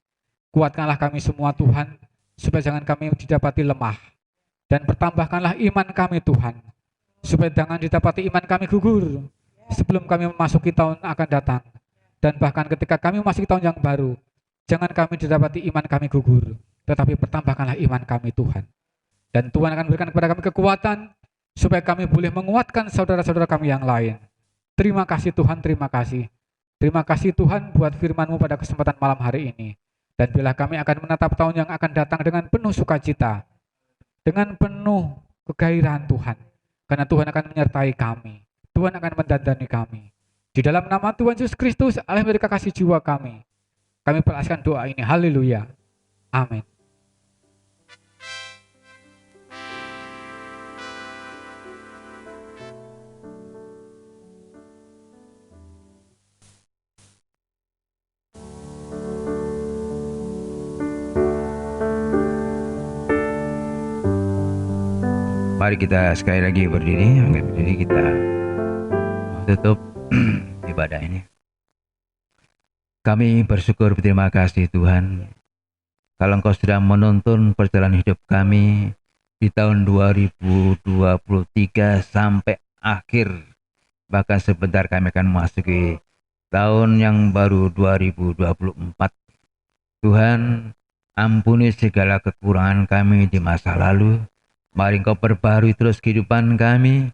Kuatkanlah kami semua Tuhan, supaya jangan kami didapati lemah. Dan bertambahkanlah iman kami Tuhan, supaya jangan didapati iman kami gugur sebelum kami memasuki tahun akan datang. Dan bahkan ketika kami memasuki tahun yang baru, Jangan kami didapati iman kami gugur, tetapi bertambahkanlah iman kami Tuhan. Dan Tuhan akan berikan kepada kami kekuatan, supaya kami boleh menguatkan saudara-saudara kami yang lain. Terima kasih Tuhan, terima kasih. Terima kasih Tuhan buat firman-Mu pada kesempatan malam hari ini. Dan bila kami akan menatap tahun yang akan datang dengan penuh sukacita, dengan penuh kegairahan Tuhan. Karena Tuhan akan menyertai kami. Tuhan akan mendandani kami. Di dalam nama Tuhan Yesus Kristus, Allah yang memberi kasih jiwa kami peraskan doa ini. Haleluya. Amin. Mari kita sekali lagi berdiri, kita tutup ibadah ini. Kami bersyukur, berterima kasih Tuhan, kalau Engkau sudah menuntun perjalanan hidup kami di tahun 2023 sampai akhir. Bahkan sebentar kami akan memasuki tahun yang baru 2024. Tuhan, ampuni segala kekurangan kami di masa lalu. Mari Engkau perbarui terus kehidupan kami,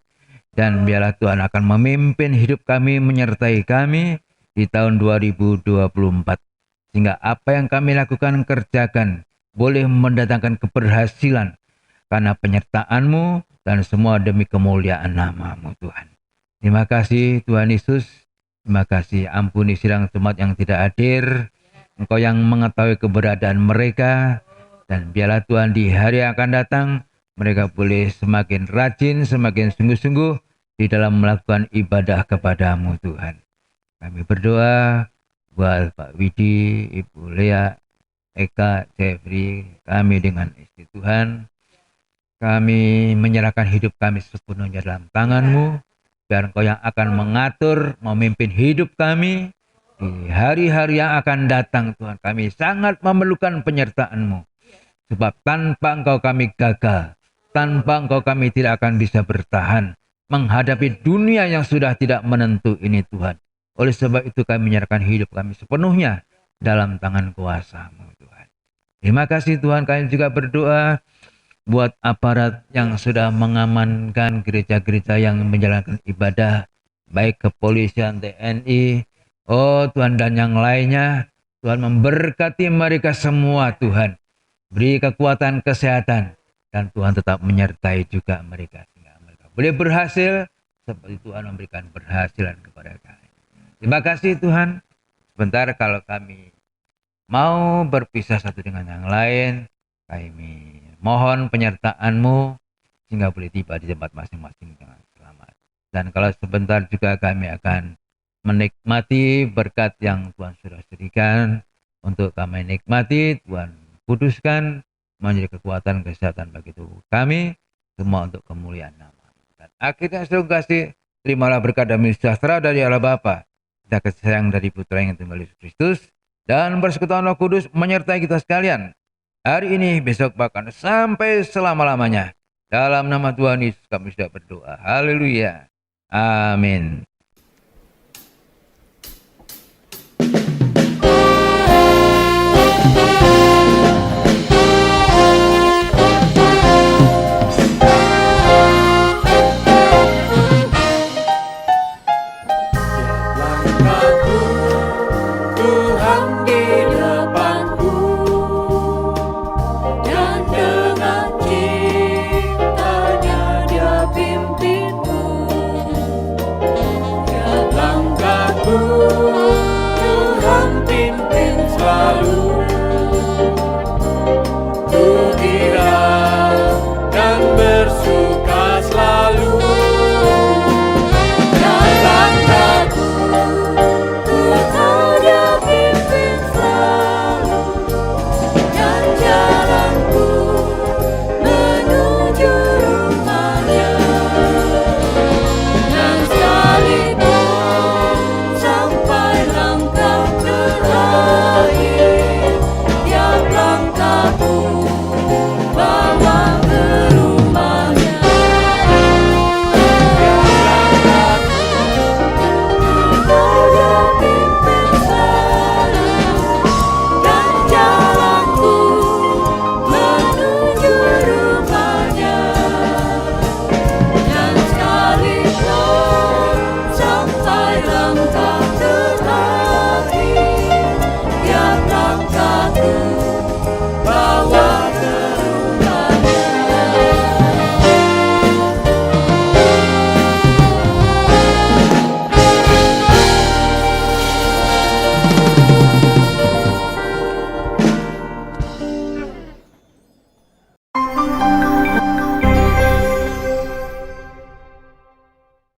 dan biarlah Tuhan akan memimpin hidup kami, menyertai kami di tahun 2024. Sehingga apa yang kami lakukan, kerjakan, boleh mendatangkan keberhasilan karena penyertaan-Mu dan semua demi kemuliaan nama-Mu Tuhan. Terima kasih Tuhan Yesus. Terima kasih, ampuni sidang jemaat yang tidak hadir. Engkau yang mengetahui keberadaan mereka, dan biarlah Tuhan di hari yang akan datang mereka boleh semakin rajin, semakin sungguh-sungguh di dalam melakukan ibadah kepada-Mu Tuhan. Kami berdoa buat Pak Widi, Ibu Lea, Eka, Jeffrey, kami dengan istri Tuhan. Kami menyerahkan hidup kami sepenuhnya dalam tangan-Mu, biar Engkau yang akan mengatur, memimpin hidup kami di hari-hari yang akan datang Tuhan. Kami sangat memerlukan penyertaan-Mu, sebab tanpa Engkau kami gagal. Tanpa Engkau kami tidak akan bisa bertahan menghadapi dunia yang sudah tidak menentu ini Tuhan. Oleh sebab itu kami menyerahkan hidup kami sepenuhnya dalam tangan kuasa-Mu Tuhan. Terima kasih Tuhan. Kami juga berdoa buat aparat yang sudah mengamankan gereja-gereja yang menjalankan ibadah, baik kepolisian, TNI, oh Tuhan, dan yang lainnya. Tuhan memberkati mereka semua Tuhan. Beri kekuatan kesehatan. Dan Tuhan tetap menyertai juga mereka, sehingga mereka boleh berhasil seperti Tuhan memberikan berhasilan kepada kami. Terima kasih Tuhan. Sebentar kalau kami mau berpisah satu dengan yang lain, kami mohon penyertaan-Mu sehingga boleh tiba di tempat masing-masing dengan selamat. Dan kalau sebentar juga kami akan menikmati berkat yang Tuhan sudah berikan untuk kami nikmati. Tuhan kuduskan menjadi kekuatan kesehatan bagi tubuh kami, semua untuk kemuliaan nama. Dan akhirnya saudara kasih, terimalah berkat dan sejahtera dari Allah Bapa, kita kasih sayang dari Putra yang tunggal Yesus Kristus, dan persekutuan Roh Kudus menyertai kita sekalian hari ini, besok, bahkan sampai selama-lamanya. Dalam nama Tuhan Yesus kami sudah berdoa. Haleluya. Amin.